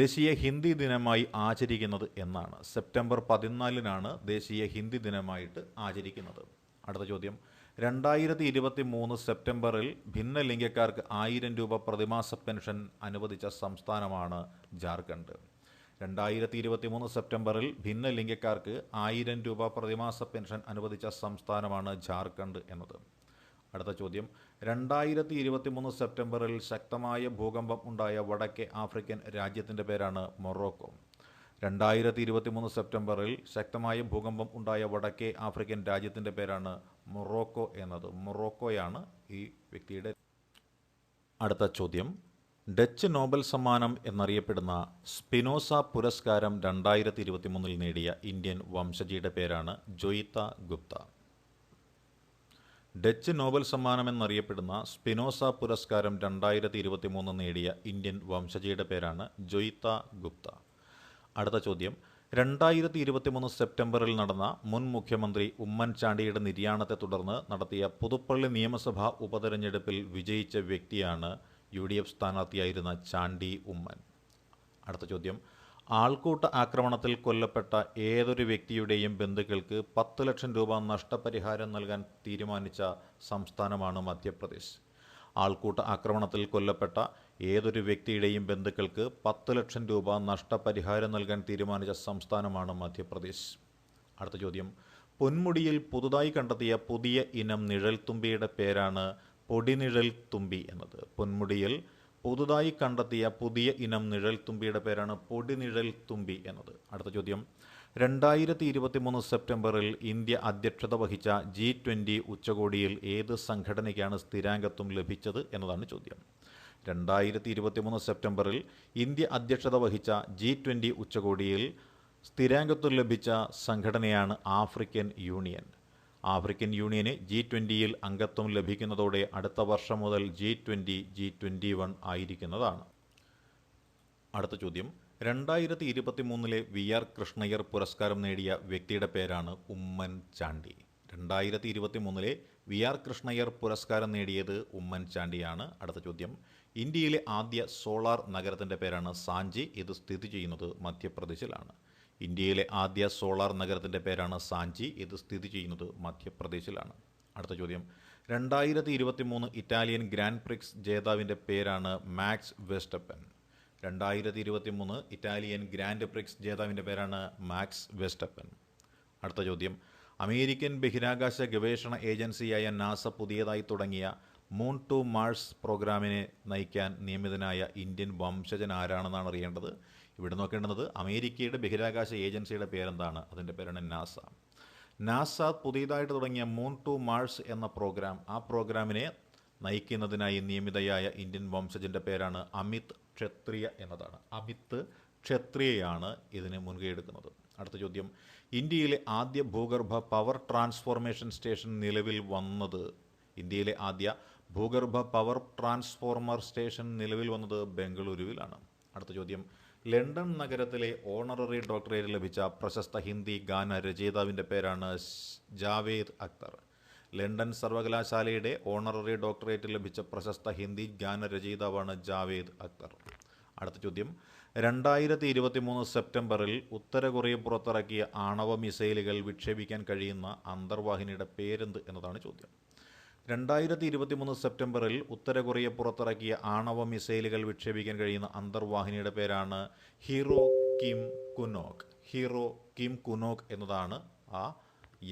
ദേശീയ ഹിന്ദി ദിനമായി ആചരിക്കുന്നത് എന്നാണ്? സെപ്റ്റംബർ 14 ദേശീയ ഹിന്ദി ദിനമായിട്ട് ആചരിക്കുന്നത്. അടുത്ത ചോദ്യം, 2023 സെപ്റ്റംബറിൽ ഭിന്നലിംഗക്കാർക്ക് 1000 രൂപ പ്രതിമാസ പെൻഷൻ അനുവദിച്ച സംസ്ഥാനമാണ് ജാർഖണ്ഡ്. 2023 സെപ്റ്റംബറിൽ ഭിന്നലിംഗക്കാർക്ക് 1000 രൂപ പ്രതിമാസ പെൻഷൻ അനുവദിച്ച സംസ്ഥാനമാണ് ജാർഖണ്ഡ് എന്നത്. അടുത്ത ചോദ്യം, 2023 സെപ്റ്റംബറിൽ ശക്തമായ ഭൂകമ്പം ഉണ്ടായ വടക്കേ ആഫ്രിക്കൻ രാജ്യത്തിൻ്റെ പേരാണ് മൊറോക്കോ. 2023 സെപ്റ്റംബറിൽ ശക്തമായ ഭൂകമ്പം ഉണ്ടായ വടക്കേ ആഫ്രിക്കൻ രാജ്യത്തിൻ്റെ പേരാണ് മൊറോക്കോ എന്നത്. മൊറോക്കോയാണ് ഈ വ്യക്തിയുടെ. അടുത്ത ചോദ്യം, ഡച്ച് നോബൽ സമ്മാനം എന്നറിയപ്പെടുന്ന സ്പിനോസ പുരസ്കാരം 2023 നേടിയ ഇന്ത്യൻ വംശജയുടെ പേരാണ് ജോയിത്ത ഗുപ്ത. ഡച്ച് നോബൽ സമ്മാനം എന്നറിയപ്പെടുന്ന സ്പിനോസ പുരസ്കാരം 2023 നേടിയ ഇന്ത്യൻ വംശജയുടെ പേരാണ് ജോയിത്ത ഗുപ്ത. അടുത്ത ചോദ്യം, 2023 സെപ്റ്റംബറിൽ നടന്ന മുൻ മുഖ്യമന്ത്രി ഉമ്മൻചാണ്ടിയുടെ നിര്യാണത്തെ തുടർന്ന് നടത്തിയ പുതുപ്പള്ളി നിയമസഭാ ഉപതെരഞ്ഞെടുപ്പിൽ വിജയിച്ച വ്യക്തിയാണ് UDF സ്ഥാനാർത്ഥിയായിരുന്ന ചാണ്ടി ഉമ്മൻ. അടുത്ത ചോദ്യം, ആൾക്കൂട്ട ആക്രമണത്തിൽ കൊല്ലപ്പെട്ട ഏതൊരു വ്യക്തിയുടെയും ബന്ധുക്കൾക്ക് 10 ലക്ഷം രൂപ നഷ്ടപരിഹാരം നൽകാൻ തീരുമാനിച്ച സംസ്ഥാനമാണ് മധ്യപ്രദേശ്. ആൾക്കൂട്ട ആക്രമണത്തിൽ കൊല്ലപ്പെട്ട ഏതൊരു വ്യക്തിയുടെയും ബന്ധുക്കൾക്ക് 10 ലക്ഷം രൂപ നഷ്ടപരിഹാരം നൽകാൻ തീരുമാനിച്ച സംസ്ഥാനമാണ് മധ്യപ്രദേശ്. അടുത്ത ചോദ്യം, പൊന്മുടിയിൽ പുതുതായി കണ്ടെത്തിയ പുതിയ ഇനം നിഴൽത്തുമ്പിയുടെ പേരാണ് പൊടിനിഴൽ തുമ്പി എന്നത്. പൊന്മുടിയിൽ പുതുതായി കണ്ടെത്തിയ പുതിയ ഇനം നിഴൽത്തുമ്പിയുടെ പേരാണ് പൊടിനിഴൽ തുമ്പി എന്നത്. അടുത്ത ചോദ്യം, 2023 സെപ്റ്റംബറിൽ ഇന്ത്യ അധ്യക്ഷത വഹിച്ച G20 ഉച്ചകോടിയിൽ ഏത് സംഘടനയ്ക്കാണ് സ്ഥിരാംഗത്വം ലഭിച്ചത് എന്നതാണ് ചോദ്യം. 2023 സെപ്റ്റംബറിൽ ഇന്ത്യ അധ്യക്ഷത വഹിച്ച G20 ഉച്ചകോടിയിൽ സ്ഥിരാംഗത്വം ലഭിച്ച സംഘടനയാണ് ആഫ്രിക്കൻ യൂണിയൻ. ആഫ്രിക്കൻ യൂണിയന് G20 അംഗത്വം ലഭിക്കുന്നതോടെ അടുത്ത വർഷം മുതൽ G20 G21 ആയിരിക്കുന്നതാണ്. അടുത്ത ചോദ്യം, 2023 VR കൃഷ്ണയ്യർ പുരസ്കാരം നേടിയ വ്യക്തിയുടെ പേരാണ് ഉമ്മൻ ചാണ്ടി. 2023 VR കൃഷ്ണയ്യർ പുരസ്കാരം നേടിയത് ഉമ്മൻ ചാണ്ടിയാണ്. അടുത്ത ചോദ്യം, ഇന്ത്യയിലെ ആദ്യ സോളാർ നഗരത്തിൻ്റെ പേരാണ് സാഞ്ചി. ഇത് സ്ഥിതി ചെയ്യുന്നത് മധ്യപ്രദേശിലാണ്. ഇന്ത്യയിലെ ആദ്യ സോളാർ നഗരത്തിൻ്റെ പേരാണ് സാഞ്ചി. ഇത് സ്ഥിതി ചെയ്യുന്നത് മധ്യപ്രദേശിലാണ്. അടുത്ത ചോദ്യം, 2023 ഇറ്റാലിയൻ ഗ്രാൻഡ് പ്രിക്സ് ജേതാവിൻ്റെ പേരാണ് Max Verstappen. 2023 Italian grand prix ജേതാവിൻ്റെ പേരാണ് മാക്സ് വെസ്റ്റപ്പൻ. അടുത്ത ചോദ്യം, അമേരിക്കൻ ബഹിരാകാശ ഗവേഷണ ഏജൻസിയായ നാസ പുതിയതായി തുടങ്ങിയ മൂൺ ടു മാർസ് പ്രോഗ്രാമിനെ നയിക്കാൻ നിയമിതനായ ഇന്ത്യൻ വംശജൻ ആരാണെന്നാണ് അറിയേണ്ടത്. ഇവിടെ നോക്കേണ്ടത് അമേരിക്കയുടെ ബഹിരാകാശ ഏജൻസിയുടെ പേരെന്താണ്? അതിൻ്റെ പേരാണ് നാസ. നാസ പുതിയതായിട്ട് തുടങ്ങിയ മൂൺ ടു മാർസ് എന്ന പ്രോഗ്രാം, ആ പ്രോഗ്രാമിനെ നയിക്കുന്നതിനായി നിയമിതയായ ഇന്ത്യൻ വംശജൻ്റെ പേരാണ് അമിത് ക്ഷത്രിയ എന്നതാണ്. അമിത് ക്ഷത്രിയയാണ് ഇതിന് മുൻകൈയെടുക്കുന്നത്. അടുത്ത ചോദ്യം, ഇന്ത്യയിലെ ആദ്യ ഭൂഗർഭ പവർ ട്രാൻസ്ഫോർമേഷൻ സ്റ്റേഷൻ നിലവിൽ വന്നത്? ഇന്ത്യയിലെ ആദ്യ ഭൂഗർഭ പവർ ട്രാൻസ്ഫോർമർ സ്റ്റേഷൻ നിലവിൽ വന്നത് ബംഗളൂരുവിലാണ്. അടുത്ത ചോദ്യം, ലണ്ടൻ നഗരത്തിലെ ഓണററി ഡോക്ടറേറ്റ് ലഭിച്ച പ്രശസ്ത ഹിന്ദി ഗാന രചയിതാവിൻ്റെ പേരാണ് ജാവേദ് അക്തർ. ലണ്ടൻ സർവകലാശാലയുടെ ഓണററി ഡോക്ടറേറ്റ് ലഭിച്ച പ്രശസ്ത ഹിന്ദി ഗാന രചയിതാവാണ് ജാവേദ് അക്തർ. അടുത്ത ചോദ്യം, 2023 സെപ്റ്റംബറിൽ ഉത്തര കൊറിയ പുറത്തിറക്കിയ ആണവ മിസൈലുകൾ വിക്ഷേപിക്കാൻ കഴിയുന്ന അന്തർവാഹിനിയുടെ പേരെന്ത് എന്നതാണ് ചോദ്യം. 2023 സെപ്റ്റംബറിൽ ഉത്തര കൊറിയ പുറത്തിറക്കിയ ആണവ മിസൈലുകൾ വിക്ഷേപിക്കാൻ കഴിയുന്ന അന്തർവാഹിനിയുടെ പേരാണ് ഹീറോ കിം കുനോക്. ഹീറോ കിം കുനോക് എന്നതാണ് ആ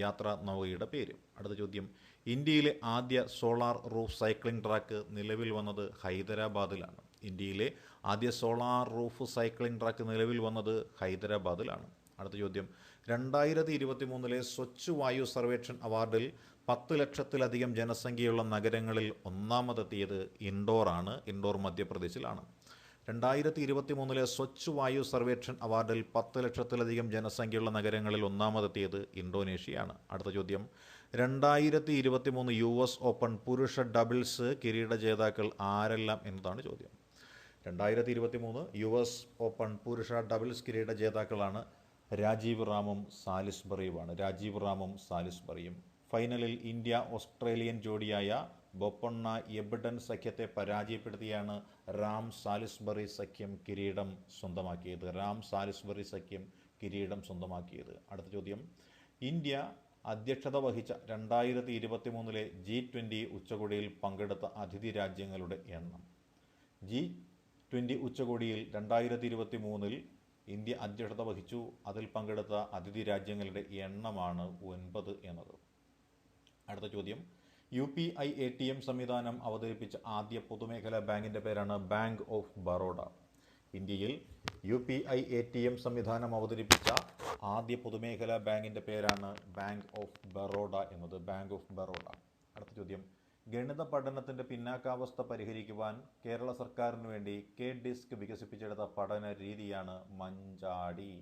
യാത്രാ നൗകയുടെ പേര്. അടുത്ത ചോദ്യം, ഇന്ത്യയിലെ ആദ്യ സോളാർ റൂഫ് സൈക്ലിംഗ് ട്രാക്ക് നിലവിൽ വന്നത് ഹൈദരാബാദിലാണ്. ഇന്ത്യയിലെ ആദ്യ സോളാർ റൂഫ് സൈക്ലിംഗ് ട്രാക്ക് നിലവിൽ വന്നത് ഹൈദരാബാദിലാണ്. അടുത്ത ചോദ്യം, 2023 സ്വച്ഛ് വായു സർവേക്ഷൺ അവാർഡിൽ 10 ലക്ഷത്തിലധികം ജനസംഖ്യയുള്ള നഗരങ്ങളിൽ ഒന്നാമതെത്തിയത് ഇൻഡോറാണ്. ഇൻഡോർ മധ്യപ്രദേശിലാണ്. 2023 സ്വച്ഛ് വായു സർവേക്ഷൺ അവാർഡിൽ 10 ലക്ഷത്തിലധികം ജനസംഖ്യയുള്ള നഗരങ്ങളിൽ ഒന്നാമതെത്തിയത് ഇന്തോനേഷ്യയാണ്. അടുത്ത ചോദ്യം, 2023 US ഓപ്പൺ പുരുഷ ഡബിൾസ് കിരീട ജേതാക്കൾ ആരെല്ലാം എന്നതാണ് ചോദ്യം. 2023 US ഓപ്പൺ പുരുഷ ഡബിൾസ് കിരീട ജേതാക്കളാണ് രാജീവ് റാമും സാലിസ്ബറിയുമാണ്. രാജീവ് റാമും സാലിസ്ബറിയും. ഫൈനലിൽ ഇന്ത്യ ഓസ്ട്രേലിയൻ ജോഡിയായ ബൊപ്പണ്ണ എബിഡൻ സഖ്യത്തെ പരാജയപ്പെടുത്തിയാണ് റാം സാലിസ്ബറി സഖ്യം കിരീടം സ്വന്തമാക്കിയത്. റാം സാലിസ്ബറി സഖ്യം കിരീടം സ്വന്തമാക്കിയത്. അടുത്ത ചോദ്യം, ഇന്ത്യ അധ്യക്ഷത വഹിച്ച 2023 G20 ഉച്ചകോടിയിൽ പങ്കെടുത്ത അതിഥി രാജ്യങ്ങളുടെ എണ്ണം. G20 ഉച്ചകോടിയിൽ 2023 ഇന്ത്യ അധ്യക്ഷത വഹിച്ചു. അതിൽ പങ്കെടുത്ത അതിഥി രാജ്യങ്ങളുടെ എണ്ണമാണ് 9 എന്നത്. അടുത്ത ചോദ്യം, UPI ATM സംവിധാനം അവതരിപ്പിച്ച ആദ്യ പൊതുമേഖലാ ബാങ്കിൻ്റെ പേരാണ് ബാങ്ക് ഓഫ് ബറോഡ. ഇന്ത്യയിൽ UPI ATM സംവിധാനം അവതരിപ്പിച്ച ആദ്യ പൊതുമേഖലാ ബാങ്കിൻ്റെ പേരാണ് ബാങ്ക് ഓഫ് ബറോഡ എന്നത്. Bank of Baroda. അടുത്ത ചോദ്യം, ഗണിത പഠനത്തിൻ്റെ പിന്നാക്കാവസ്ഥ പരിഹരിക്കുവാൻ കേരള സർക്കാരിന് വേണ്ടി KDISC വികസിപ്പിച്ചെടുത്ത പഠന രീതിയാണ് മഞ്ചാടി.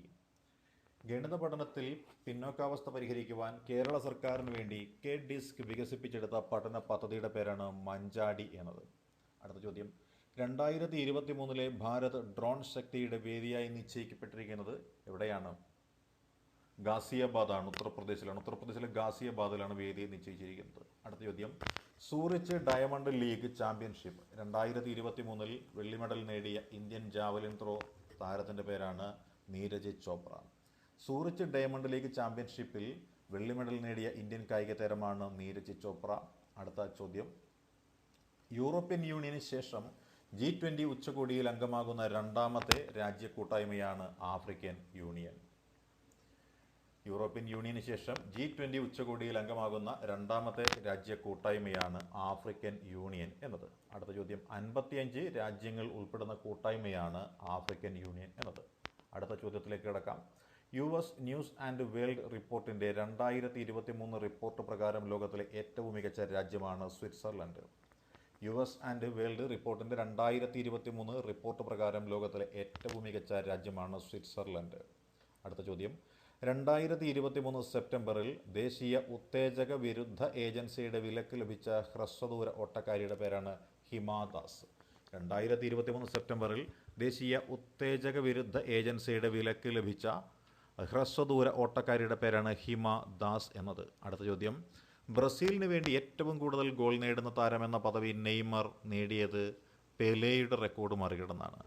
ഗണിത പഠനത്തിൽ പിന്നോക്കാവസ്ഥ പരിഹരിക്കുവാൻ കേരള സർക്കാരിന് വേണ്ടി KDISC വികസിപ്പിച്ചെടുത്ത പഠന പദ്ധതിയുടെ പേരാണ് മഞ്ചാടി എന്നത്. അടുത്ത ചോദ്യം, 2023 ഭാരത് ഡ്രോൺ ശക്തിയുടെ വേദിയായി നിശ്ചയിക്കപ്പെട്ടിരിക്കുന്നത് എവിടെയാണ്? ഗാസിയാബാദാണ്. ഉത്തർപ്രദേശിലെ ഗാസിയാബാദിലാണ് വേദി നിശ്ചയിച്ചിരിക്കുന്നത്. അടുത്ത ചോദ്യം, സൂറിച്ച് ഡയമണ്ട് ലീഗ് ചാമ്പ്യൻഷിപ്പ് 2023 വെള്ളി മെഡൽ നേടിയ ഇന്ത്യൻ ജാവലിൻ ത്രോ താരത്തിൻ്റെ പേരാണ് Neeraj Chopra. Zurich diamond league ചാമ്പ്യൻഷിപ്പിൽ വെള്ളി മെഡൽ നേടിയ ഇന്ത്യൻ കായിക താരമാണ് നീരജ് ചോപ്ര. അടുത്ത ചോദ്യം, യൂറോപ്യൻ യൂണിയന് ശേഷം G20 ഉച്ചകോടിയിൽ അംഗമാകുന്ന രണ്ടാമത്തെ രാജ്യ കൂട്ടായ്മയാണ് ആഫ്രിക്കൻ യൂണിയൻ. യൂറോപ്യൻ യൂണിയന് ശേഷം G20 ഉച്ചകോടിയിൽ അംഗമാകുന്ന രണ്ടാമത്തെ രാജ്യ കൂട്ടായ്മയാണ് ആഫ്രിക്കൻ യൂണിയൻ എന്നത്. അടുത്ത ചോദ്യം, 55 രാജ്യങ്ങൾ ഉൾപ്പെടുന്ന കൂട്ടായ്മയാണ് ആഫ്രിക്കൻ യൂണിയൻ എന്നത്. അടുത്ത ചോദ്യത്തിലേക്ക് കിടക്കാം. US ന്യൂസ് ആൻഡ് വേൾഡ് റിപ്പോർട്ടിൻ്റെ 2023 റിപ്പോർട്ട് പ്രകാരം ലോകത്തിലെ ഏറ്റവും മികച്ച രാജ്യമാണ് സ്വിറ്റ്സർലൻഡ്. US ആൻഡ് വേൾഡ് റിപ്പോർട്ടിൻ്റെ 2023 റിപ്പോർട്ട് പ്രകാരം ലോകത്തിലെ ഏറ്റവും മികച്ച രാജ്യമാണ് സ്വിറ്റ്സർലൻഡ്. അടുത്ത ചോദ്യം, 2023 സെപ്റ്റംബറിൽ ദേശീയ ഉത്തേജക വിരുദ്ധ ഏജൻസിയുടെ വിലക്ക് ലഭിച്ച ഹ്രസ്വദൂര ഓട്ടക്കാരിയുടെ പേരാണ് ഹിമാ ദാസ്. 2023 സെപ്റ്റംബറിൽ ദേശീയ ഉത്തേജക വിരുദ്ധ ഏജൻസിയുടെ വിലക്ക് ലഭിച്ച ഹ്രസ്വദൂര ഓട്ടക്കാരിയുടെ പേരാണ് ഹിമ ദാസ് എന്നത്. അടുത്ത ചോദ്യം, ബ്രസീലിന് വേണ്ടി ഏറ്റവും കൂടുതൽ ഗോൾ നേടുന്ന താരമെന്ന പദവി നെയ്മർ നേടിയത് പെലെയുടെ റെക്കോർഡ് മറികടന്നാണ്.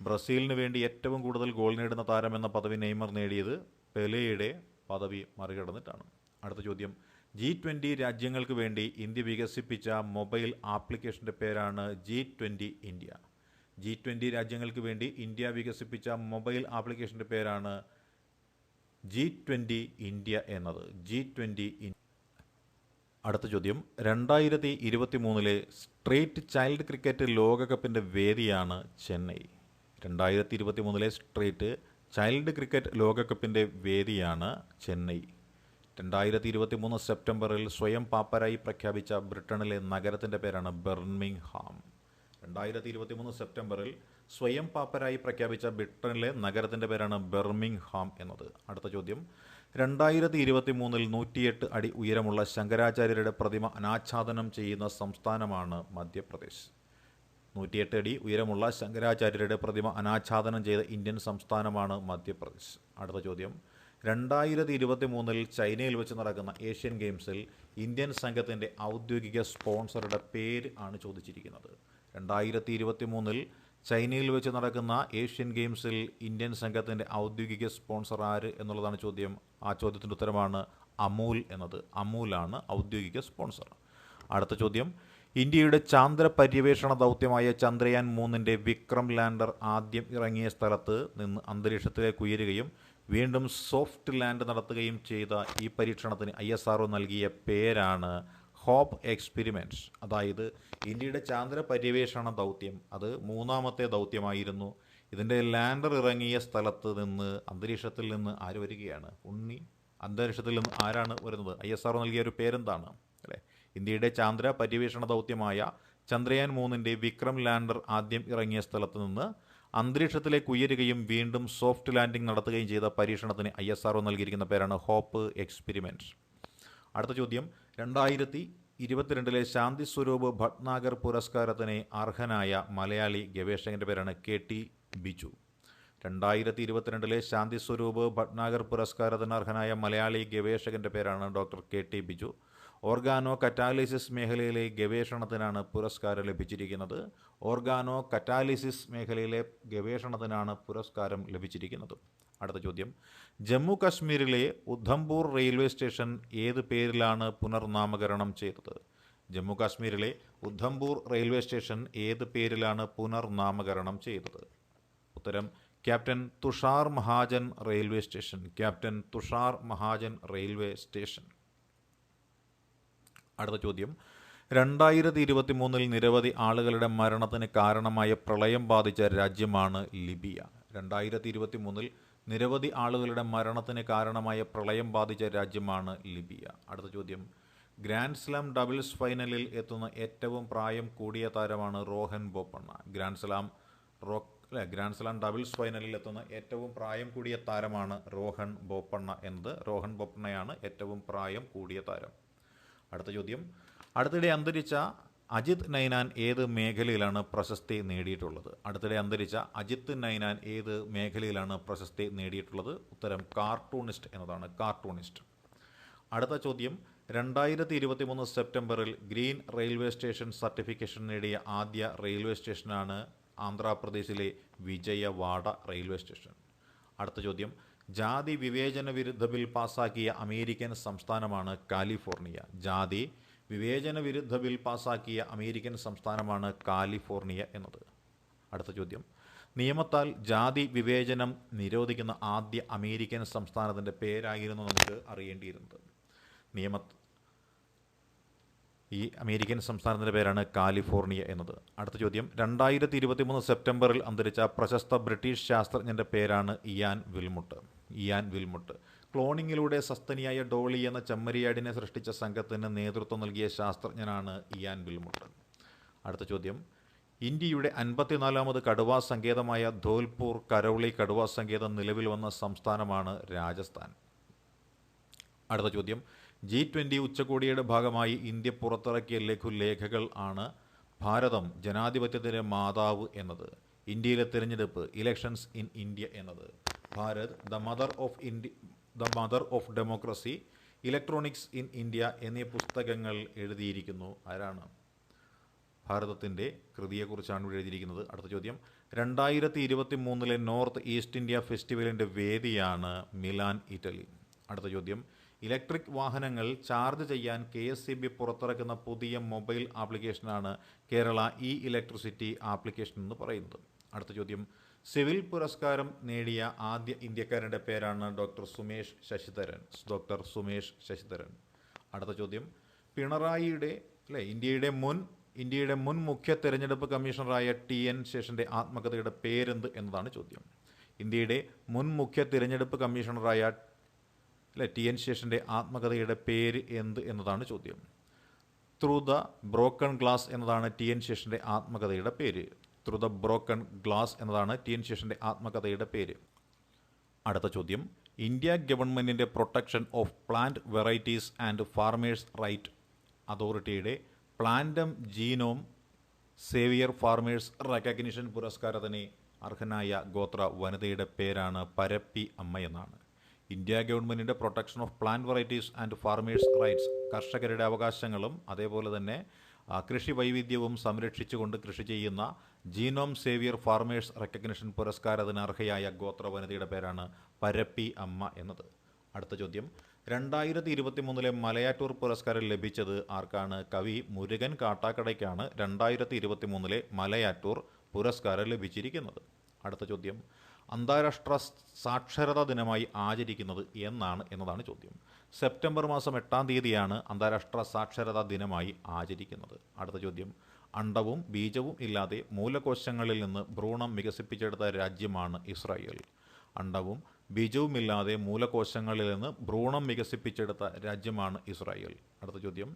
ബ്രസീലിന് വേണ്ടി ഏറ്റവും കൂടുതൽ ഗോൾ നേടുന്ന താരമെന്ന പദവി നെയ്മർ നേടിയത് പെലെയുടെ പദവി മറികടന്നിട്ടാണ്. അടുത്ത ചോദ്യം, G20 രാജ്യങ്ങൾക്ക് വേണ്ടി ഇന്ത്യ വികസിപ്പിച്ച മൊബൈൽ ആപ്ലിക്കേഷൻ്റെ പേരാണ് G20 ഇന്ത്യ. G20 രാജ്യങ്ങൾക്ക് വേണ്ടി ഇന്ത്യ വികസിപ്പിച്ച മൊബൈൽ ആപ്ലിക്കേഷൻ്റെ പേരാണ് G20 ഇന്ത്യ എന്നത്. G20 India. അടുത്ത ചോദ്യം, 2023 സ്ട്രീറ്റ് ചൈൽഡ് ക്രിക്കറ്റ് ലോകകപ്പിൻ്റെ വേദിയാണ് ചെന്നൈ. 2023 സ്ട്രീറ്റ് ചൈൽഡ് ക്രിക്കറ്റ് ലോകകപ്പിൻ്റെ വേദിയാണ് ചെന്നൈ. 2023 സെപ്റ്റംബറിൽ സ്വയം പാപ്പരായി പ്രഖ്യാപിച്ച ബ്രിട്ടനിലെ നഗരത്തിൻ്റെ പേരാണ് ബർമിംഗ്ഹാം. 2023 സെപ്റ്റംബറിൽ സ്വയം പാപ്പരായി പ്രഖ്യാപിച്ച ബ്രിട്ടനിലെ നഗരത്തിൻ്റെ പേരാണ് ബർമിംഗ്ഹാം എന്നത്. അടുത്ത ചോദ്യം, 2023 108 അടി ഉയരമുള്ള ശങ്കരാചാര്യരുടെ പ്രതിമ അനാച്ഛാദനം ചെയ്യുന്ന സംസ്ഥാനമാണ് മധ്യപ്രദേശ്. 108 അടി ഉയരമുള്ള ശങ്കരാചാര്യരുടെ പ്രതിമ അനാച്ഛാദനം ചെയ്ത ഇന്ത്യൻ സംസ്ഥാനമാണ് മധ്യപ്രദേശ്. അടുത്ത ചോദ്യം, 2023 ചൈനയിൽ വെച്ച് നടക്കുന്ന ഏഷ്യൻ ഗെയിംസിൽ ഇന്ത്യൻ സംഘത്തിൻ്റെ ഔദ്യോഗിക സ്പോൺസറുടെ പേര് ആണ് ചോദിച്ചിരിക്കുന്നത്. 2023 ചൈനയിൽ വെച്ച് നടക്കുന്ന ഏഷ്യൻ ഗെയിംസിൽ ഇന്ത്യൻ സംഘത്തിൻ്റെ ഔദ്യോഗിക സ്പോൺസർ ആര് എന്നുള്ളതാണ് ചോദ്യം. ആ ചോദ്യത്തിൻ്റെ ഉത്തരമാണ് അമൂൽ എന്നത്. അമൂലാണ് ഔദ്യോഗിക സ്പോൺസർ. അടുത്ത ചോദ്യം, ഇന്ത്യയുടെ ചാന്ദ്ര പര്യവേഷണ ദൗത്യമായ ചന്ദ്രയാൻ 3-ന്റെ വിക്രം ലാൻഡർ ആദ്യം ഇറങ്ങിയ സ്ഥലത്ത് നിന്ന് അന്തരീക്ഷത്തിലേക്ക് ഉയരുകയും വീണ്ടും സോഫ്റ്റ് ലാൻഡ് നടത്തുകയും ചെയ്ത ഈ പരീക്ഷണത്തിന് ISRO നൽകിയ പേരാണ് ഹോപ്പ് എക്സ്പെരിമെൻറ്റ്സ്. അതായത് ഇന്ത്യയുടെ ചാന്ദ്ര പര്യവേഷണ ദൗത്യം അത് 3-മത്തെ ദൗത്യമായിരുന്നു. ഇതിൻ്റെ ലാൻഡർ ഇറങ്ങിയ സ്ഥലത്ത് നിന്ന് അന്തരീക്ഷത്തിൽ നിന്ന് ആര് വരികയാണ്? അന്തരീക്ഷത്തിൽ നിന്ന് ആരാണ് വരുന്നത്? ISRO നൽകിയ ഒരു പേരെന്താണ് അല്ലേ? ഇന്ത്യയുടെ ചാന്ദ്ര പര്യവേഷണ ദൗത്യമായ ചന്ദ്രയാൻ 3-ന്റെ വിക്രം ലാൻഡർ ആദ്യം ഇറങ്ങിയ സ്ഥലത്ത് നിന്ന് അന്തരീക്ഷത്തിലേക്ക് ഉയരുകയും വീണ്ടും സോഫ്റ്റ് ലാൻഡിംഗ് നടത്തുകയും ചെയ്ത പരീക്ഷണത്തിന് ISRO നൽകിയിരിക്കുന്ന പേരാണ് ഹോപ്പ് എക്സ്പെരിമെൻറ്റ്സ്. അടുത്ത ചോദ്യം, 2022 ശാന്തി സ്വരൂപ് ഭട്നാഗർ പുരസ്കാരത്തിന് അർഹനായ മലയാളി ഗവേഷകൻ്റെ പേരാണ് KT ബിജു. 2022 ശാന്തി സ്വരൂപ് ഭട്നാഗർ പുരസ്കാരത്തിന് അർഹനായ മലയാളി ഗവേഷകൻ്റെ പേരാണ് doctor KT Biju. Organo catalysis മേഖലയിലെ ഗവേഷണത്തിനാണ് പുരസ്കാരം ലഭിച്ചിരിക്കുന്നത്. ഓർഗാനോ കറ്റാലിസിസ് മേഖലയിലെ ഗവേഷണത്തിനാണ് പുരസ്കാരം ലഭിച്ചിരിക്കുന്നത്. അടുത്ത ചോദ്യം, ജമ്മു കാശ്മീരിലെ ഉധംപൂർ റെയിൽവേ സ്റ്റേഷൻ ഏത് പേരിലാണ് പുനർനാമകരണം ചെയ്തത്? ജമ്മു കാശ്മീരിലെ ഉധംപൂർ റെയിൽവേ സ്റ്റേഷൻ ഏത് പേരിലാണ് പുനർനാമകരണം ചെയ്തത്? ഉത്തരം captain Tushar Mahajan railway station. Captain Tushar Mahajan railway station. അടുത്ത ചോദ്യം, 2023 നിരവധി ആളുകളുടെ മരണത്തിന് കാരണമായ പ്രളയം ബാധിച്ച രാജ്യമാണ് ലിബിയ. 2023 നിരവധി ആളുകളുടെ മരണത്തിന് കാരണമായ പ്രളയം ബാധിച്ച രാജ്യമാണ് ലിബിയ. അടുത്ത ചോദ്യം, ഗ്രാൻഡ് സ്ലാം ഡബിൾസ് ഫൈനലിൽ എത്തുന്ന ഏറ്റവും പ്രായം കൂടിയ താരമാണ് Rohan Bopanna. Grand slam doubles ഫൈനലിൽ എത്തുന്ന ഏറ്റവും പ്രായം കൂടിയ താരമാണ് റോഹൻ ബോപ്പണ്ണ എന്നത്. റോഹൻ ബോപ്പണ്ണയാണ് ഏറ്റവും പ്രായം കൂടിയ താരം. അടുത്ത ചോദ്യം, അടുത്തിടെ അന്തരിച്ച അജിത് നൈനാൻ ഏത് മേഖലയിലാണ് പ്രശസ്തി നേടിയിട്ടുള്ളത്? അടുത്തിടെ അന്തരിച്ച അജിത് നൈനാൻ ഏത് മേഖലയിലാണ് പ്രശസ്തി നേടിയിട്ടുള്ളത്? ഉത്തരം കാർട്ടൂണിസ്റ്റ് എന്നതാണ്. കാർട്ടൂണിസ്റ്റ്. അടുത്ത ചോദ്യം, 2023 സെപ്റ്റംബറിൽ ഗ്രീൻ റെയിൽവേ സ്റ്റേഷൻ സർട്ടിഫിക്കേഷൻ നേടിയ ആദ്യ റെയിൽവേ സ്റ്റേഷനാണ് ആന്ധ്രാപ്രദേശിലെ വിജയവാഡ റെയിൽവേ സ്റ്റേഷൻ. അടുത്ത ചോദ്യം, ജാതി വിവേചന വിരുദ്ധ ബിൽ പാസാക്കിയ അമേരിക്കൻ സംസ്ഥാനമാണ് കാലിഫോർണിയ. ജാതി വിവേചന വിരുദ്ധ ബിൽ പാസാക്കിയ അമേരിക്കൻ സംസ്ഥാനമാണ് കാലിഫോർണിയ എന്നത്. അടുത്ത ചോദ്യം, നിയമത്താൽ ജാതി വിവേചനം നിരോധിക്കുന്ന ആദ്യ അമേരിക്കൻ സംസ്ഥാനത്തിൻ്റെ പേരായിരുന്നു നമുക്ക് അറിയേണ്ടിയിരുന്നത്. ഈ അമേരിക്കൻ സംസ്ഥാനത്തിൻ്റെ പേരാണ് കാലിഫോർണിയ എന്നത്. അടുത്ത ചോദ്യം, 2023 സെപ്റ്റംബറിൽ അന്തരിച്ച പ്രശസ്ത ബ്രിട്ടീഷ് ശാസ്ത്രജ്ഞൻ്റെ പേരാണ് ഇയാൻ വിൽമുട്ട്. ക്ലോണിങ്ങിലൂടെ സസ്തനിയായ ഡോളി എന്ന ചെമ്മരിയാടിനെ സൃഷ്ടിച്ച സംഘത്തിന് നേതൃത്വം നൽകിയ ശാസ്ത്രജ്ഞനാണ് ഇയാൻ വിൽമുട്ട്. അടുത്ത ചോദ്യം, ഇന്ത്യയുടെ 54ാമത് കടുവാ സങ്കേതമായ ധോൽപൂർ കരൗളി കടുവാ സങ്കേതം നിലവിൽ വന്ന സംസ്ഥാനമാണ് രാജസ്ഥാൻ. അടുത്ത ചോദ്യം, G20 ഉച്ചകോടിയുടെ ഭാഗമായി ഇന്ത്യ പുറത്തിറക്കിയ ലഘുലേഖകൾ ആണ് ഭാരതം ജനാധിപത്യത്തിൻ്റെ മാതാവ് എന്നത്, ഇന്ത്യയിലെ തിരഞ്ഞെടുപ്പ് ഇലക്ഷൻസ് ഇൻ ഇന്ത്യ എന്നത്, Bharat the mother of democracy, electronics in India എന്നീ പുസ്തകങ്ങൾ എഴുതിയിരിക്കുന്നു ആരാണ്? ഭാരതത്തിൻ്റെ കൃതിയെക്കുറിച്ചാണ് ഇവിടെ എഴുതിയിരിക്കുന്നത്. അടുത്ത ചോദ്യം, 2023 നോർത്ത് ഈസ്റ്റ് ഇന്ത്യ ഫെസ്റ്റിവലിൻ്റെ വേദിയാണ് മിലാൻ, ഇറ്റലി. അടുത്ത ചോദ്യം, ഇലക്ട്രിക് വാഹനങ്ങൾ ചാർജ് ചെയ്യാൻ KSEB പുറത്തിറക്കുന്ന പുതിയ മൊബൈൽ ആപ്ലിക്കേഷനാണ് കേരള ഇലക്ട്രിസിറ്റി ആപ്ലിക്കേഷൻ എന്ന് പറയുന്നത്. അടുത്ത ചോദ്യം, സിവിൽ പുരസ്കാരം നേടിയ ആദ്യ ഇന്ത്യക്കാരൻ്റെ പേരാണ് ഡോക്ടർ സുമേഷ് ശശിധരൻ. അടുത്ത ചോദ്യം, പിണറായിയുടെ ഇന്ത്യയുടെ മുൻ മുഖ്യ തെരഞ്ഞെടുപ്പ് കമ്മീഷണറായ TN ശേഷൻ്റെ ആത്മകഥയുടെ പേരെന്ത് എന്നതാണ് ചോദ്യം. ഇന്ത്യയുടെ മുൻ മുഖ്യ തിരഞ്ഞെടുപ്പ് കമ്മീഷണറായ TN ശേഷൻ്റെ ആത്മകഥയുടെ പേര് എന്ത് എന്നതാണ് ചോദ്യം. ത്രൂ ദ ബ്രോക്കൺ ഗ്ലാസ് എന്നതാണ് TN ശേഷൻ്റെ ആത്മകഥയുടെ പേര്. ത്രൂ ദ ബ്രോക്കൺ ഗ്ലാസ് എന്നതാണ് TN ശേഷൻ്റെ ആത്മകഥയുടെ പേര്. അടുത്ത ചോദ്യം, ഇന്ത്യ ഗവൺമെൻറ്റിൻ്റെ protection of plant varieties and farmers right അതോറിറ്റിയുടെ പ്ലാന്റം ജീനോം സേവിയർ ഫാർമേഴ്സ് റെക്കഗ്നിഷൻ പുരസ്കാരത്തിന് അർഹനായ ഗോത്ര വനിതയുടെ പേരാണ് പരപ്പി അമ്മ എന്നാണ്. ഇന്ത്യ ഗവൺമെൻറ്റിൻ്റെ protection of plant varieties and farmers rights, കർഷകരുടെ അവകാശങ്ങളും അതേപോലെ തന്നെ കൃഷി വൈവിധ്യവും സംരക്ഷിച്ചുകൊണ്ട് കൃഷി ചെയ്യുന്ന ജീനോം സേവിയർ ഫാർമേഴ്സ് റെക്കഗ്നിഷൻ പുരസ്കാരത്തിന് അർഹയായ ഗോത്ര വനിതയുടെ പേരാണ് പരപ്പി അമ്മ എന്നത്. അടുത്ത ചോദ്യം, 2023 മലയാറ്റൂർ പുരസ്കാരം ലഭിച്ചത് ആർക്കാണ്? കവി മുരുകൻ കാട്ടാക്കടയ്ക്കാണ് 2023 മലയാറ്റൂർ പുരസ്കാരം ലഭിച്ചിരിക്കുന്നത്. അടുത്ത ചോദ്യം, അന്താരാഷ്ട്ര സാക്ഷരതാ ദിനമായി ആചരിക്കുന്നത് എന്നാണ് എന്നതാണ് ചോദ്യം. സെപ്റ്റംബർ മാസം 8-ാം തീയതിയാണ് അന്താരാഷ്ട്ര സാക്ഷരതാ ദിനമായി ആചരിക്കുന്നത്. അടുത്ത ചോദ്യം, അണ്ഡവും ബീജവും ഇല്ലാതെ മൂലകോശങ്ങളിൽ നിന്ന് ഭ്രൂണം വികസിപ്പിച്ചെടുത്ത രാജ്യമാണ് ഇസ്രായേൽ. അണ്ഡവും ബീജവുമില്ലാതെ മൂലകോശങ്ങളിൽ നിന്ന് ഭ്രൂണം വികസിപ്പിച്ചെടുത്ത രാജ്യമാണ് ഇസ്രായേൽ. അടുത്ത ചോദ്യം,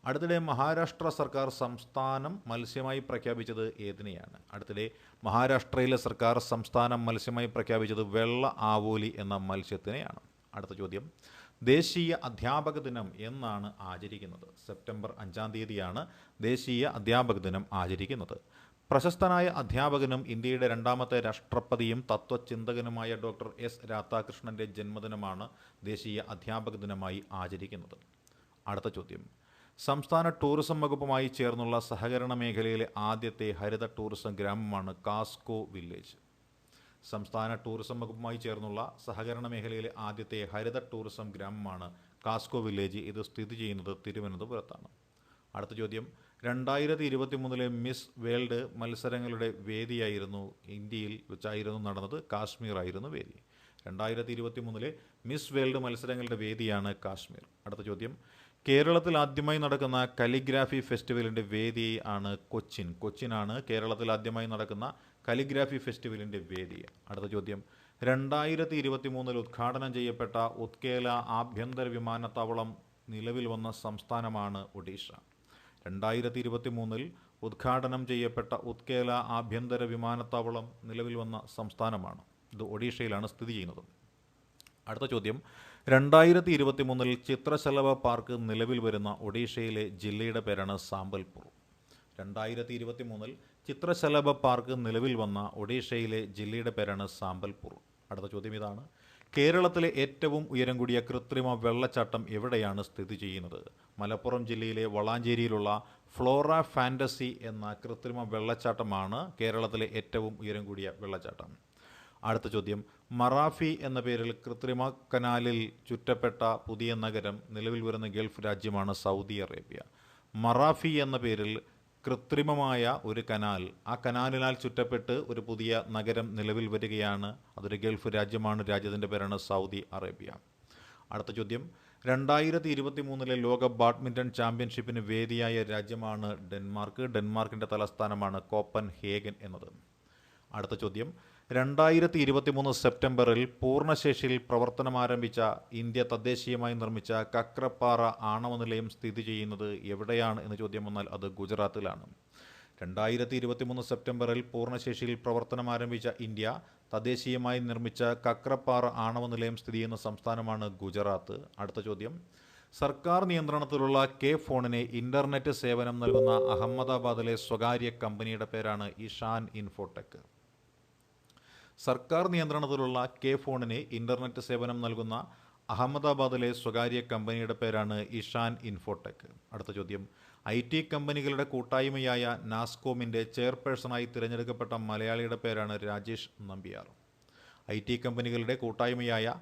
അടുത്തിടെ മഹാരാഷ്ട്ര സർക്കാർ സംസ്ഥാനം മത്സ്യമായി പ്രഖ്യാപിച്ചത് ഏതിനെയാണ്? അടുത്തിടെ മഹാരാഷ്ട്രയിലെ സർക്കാർ സംസ്ഥാനം മത്സ്യമായി പ്രഖ്യാപിച്ചത് വെള്ള ആവോലി എന്ന മത്സ്യത്തിനെയാണ്. അടുത്ത ചോദ്യം, ദേശീയ അധ്യാപക ദിനം എന്നാണ് ആചരിക്കുന്നത്? സെപ്റ്റംബർ 5-ാം തീയതിയാണ് ദേശീയ അധ്യാപക ദിനം ആചരിക്കുന്നത്. പ്രശസ്തനായ അധ്യാപകനും ഇന്ത്യയുടെ 2ാമത്തെ രാഷ്ട്രപതിയും തത്വചിന്തകനുമായ ഡോക്ടർ എസ് രാധാകൃഷ്ണൻ്റെ ജന്മദിനമാണ് ദേശീയ അധ്യാപക ദിനമായി ആചരിക്കുന്നത്. അടുത്ത ചോദ്യം, സംസ്ഥാന ടൂറിസം വകുപ്പുമായി ചേർന്നുള്ള സഹകരണ മേഖലയിലെ ആദ്യത്തെ ഹരിത ടൂറിസം ഗ്രാമമാണ് കാസ്കോ വില്ലേജ്. സംസ്ഥാന ടൂറിസം വകുപ്പുമായി ചേർന്നുള്ള സഹകരണ മേഖലയിലെ ആദ്യത്തെ ഹരിത ടൂറിസം ഗ്രാമമാണ് കാസ്കോ വില്ലേജ്. ഇത് സ്ഥിതി ചെയ്യുന്നത് തിരുവനന്തപുരത്താണ്. അടുത്ത ചോദ്യം, 2023 മിസ് വേൾഡ് മത്സരങ്ങളുടെ വേദിയായിരുന്നു ഇന്ത്യയിൽ വെച്ചായിരുന്നു നടന്നത്. കാശ്മീർ ആയിരുന്നു വേദി. 2023 മിസ് വേൾഡ് മത്സരങ്ങളുടെ വേദിയാണ് കാശ്മീർ. അടുത്ത ചോദ്യം, കേരളത്തിൽ ആദ്യമായി നടക്കുന്ന കലിഗ്രാഫി ഫെസ്റ്റിവലിൻ്റെ വേദി ആണ് കൊച്ചിൻ. കൊച്ചിനാണ് കേരളത്തിൽ ആദ്യമായി നടക്കുന്ന കലിഗ്രാഫി ഫെസ്റ്റിവലിൻ്റെ വേദി. അടുത്ത ചോദ്യം, 2023 ഉദ്ഘാടനം ചെയ്യപ്പെട്ട ഉത്കേല ആഭ്യന്തര വിമാനത്താവളം നിലവിൽ വന്ന സംസ്ഥാനമാണ് ഒഡീഷ. 2023 ഉദ്ഘാടനം ചെയ്യപ്പെട്ട ഉത്കേല ആഭ്യന്തര വിമാനത്താവളം നിലവിൽ വന്ന സംസ്ഥാനമാണ്. ഇത് ഒഡീഷയിലാണ് സ്ഥിതി ചെയ്യുന്നത്. അടുത്ത ചോദ്യം, 2023 ചിത്രശലഭ പാർക്ക് നിലവിൽ വരുന്ന ഒഡീഷയിലെ ജില്ലയുടെ പേരാണ് സാമ്പൽപൂർ. 2023 ചിത്രശലഭ പാർക്ക് നിലവിൽ വന്ന ഒഡീഷയിലെ ജില്ലയുടെ പേരാണ് സാമ്പൽപൂർ. അടുത്ത ചോദ്യം ഇതാണ്, കേരളത്തിലെ ഏറ്റവും ഉയരം കൂടിയ കൃത്രിമ വെള്ളച്ചാട്ടം എവിടെയാണ് സ്ഥിതി ചെയ്യുന്നത്? മലപ്പുറം ജില്ലയിലെ വളാഞ്ചേരിയിലുള്ള ഫ്ലോറ ഫാൻറ്റസി എന്ന കൃത്രിമ വെള്ളച്ചാട്ടമാണ് കേരളത്തിലെ ഏറ്റവും ഉയരം കൂടിയ വെള്ളച്ചാട്ടം. അടുത്ത ചോദ്യം, മറാഫി എന്ന പേരിൽ കൃത്രിമ കനാലിൽ ചുറ്റപ്പെട്ട പുതിയ നഗരം നിലവിൽ വരുന്ന ഗൾഫ് രാജ്യമാണ് സൗദി അറേബ്യ. മറാഫി എന്ന പേരിൽ കൃത്രിമമായ ഒരു കനാൽ, ആ കനാലിനാൽ ചുറ്റപ്പെട്ട് ഒരു പുതിയ നഗരം നിലവിൽ വരികയാണ്. അതൊരു ഗൾഫ് രാജ്യമാണ്. രാജ്യത്തിൻ്റെ പേരാണ് സൗദി അറേബ്യ. അടുത്ത ചോദ്യം, 2023 ലോക ബാഡ്മിൻ്റൺ ചാമ്പ്യൻഷിപ്പിന് വേദിയായ രാജ്യമാണ് ഡെൻമാർക്ക്. ഡെൻമാർക്കിൻ്റെ തലസ്ഥാനമാണ് കോപ്പൻഹേഗൻ എന്നത്. അടുത്ത ചോദ്യം, 2023 സെപ്റ്റംബറിൽ പൂർണ്ണശേഷിയിൽ പ്രവർത്തനമാരംഭിച്ച ഇന്ത്യ തദ്ദേശീയമായി നിർമ്മിച്ച കക്രപ്പാറ ആണവ നിലയം സ്ഥിതി ചെയ്യുന്നത് എവിടെയാണ് എന്ന് ചോദ്യം വന്നാൽ അത് ഗുജറാത്തിലാണ്. 2023 സെപ്റ്റംബറിൽ പൂർണ്ണശേഷിയിൽ പ്രവർത്തനമാരംഭിച്ച ഇന്ത്യ തദ്ദേശീയമായി നിർമ്മിച്ച കക്രപ്പാറ ആണവ നിലയം സ്ഥിതി ചെയ്യുന്ന സംസ്ഥാനമാണ് ഗുജറാത്ത്. അടുത്ത ചോദ്യം, സർക്കാർ നിയന്ത്രണത്തിലുള്ള കെ ഫോണിന് ഇൻ്റർനെറ്റ് സേവനം നൽകുന്ന അഹമ്മദാബാദിലെ സ്വകാര്യ കമ്പനിയുടെ പേരാണ് ഇഷാൻ ഇൻഫോടെക്. സർക്കാർ നിയന്ത്രണത്തിലുള്ള കെ ഫോണിന് ഇൻ്റർനെറ്റ് സേവനം നൽകുന്ന അഹമ്മദാബാദിലെ സ്വകാര്യ കമ്പനിയുടെ പേരാണ് ഇഷാൻ ഇൻഫോടെക്. അടുത്ത ചോദ്യം, IT കമ്പനികളുടെ കൂട്ടായ്മയായ നാസ്കോമിൻ്റെ ചെയർപേഴ്സണായി തിരഞ്ഞെടുക്കപ്പെട്ട മലയാളിയുടെ പേരാണ് രാജേഷ് നമ്പ്യാർ. IT കമ്പനികളുടെ കൂട്ടായ്മയായ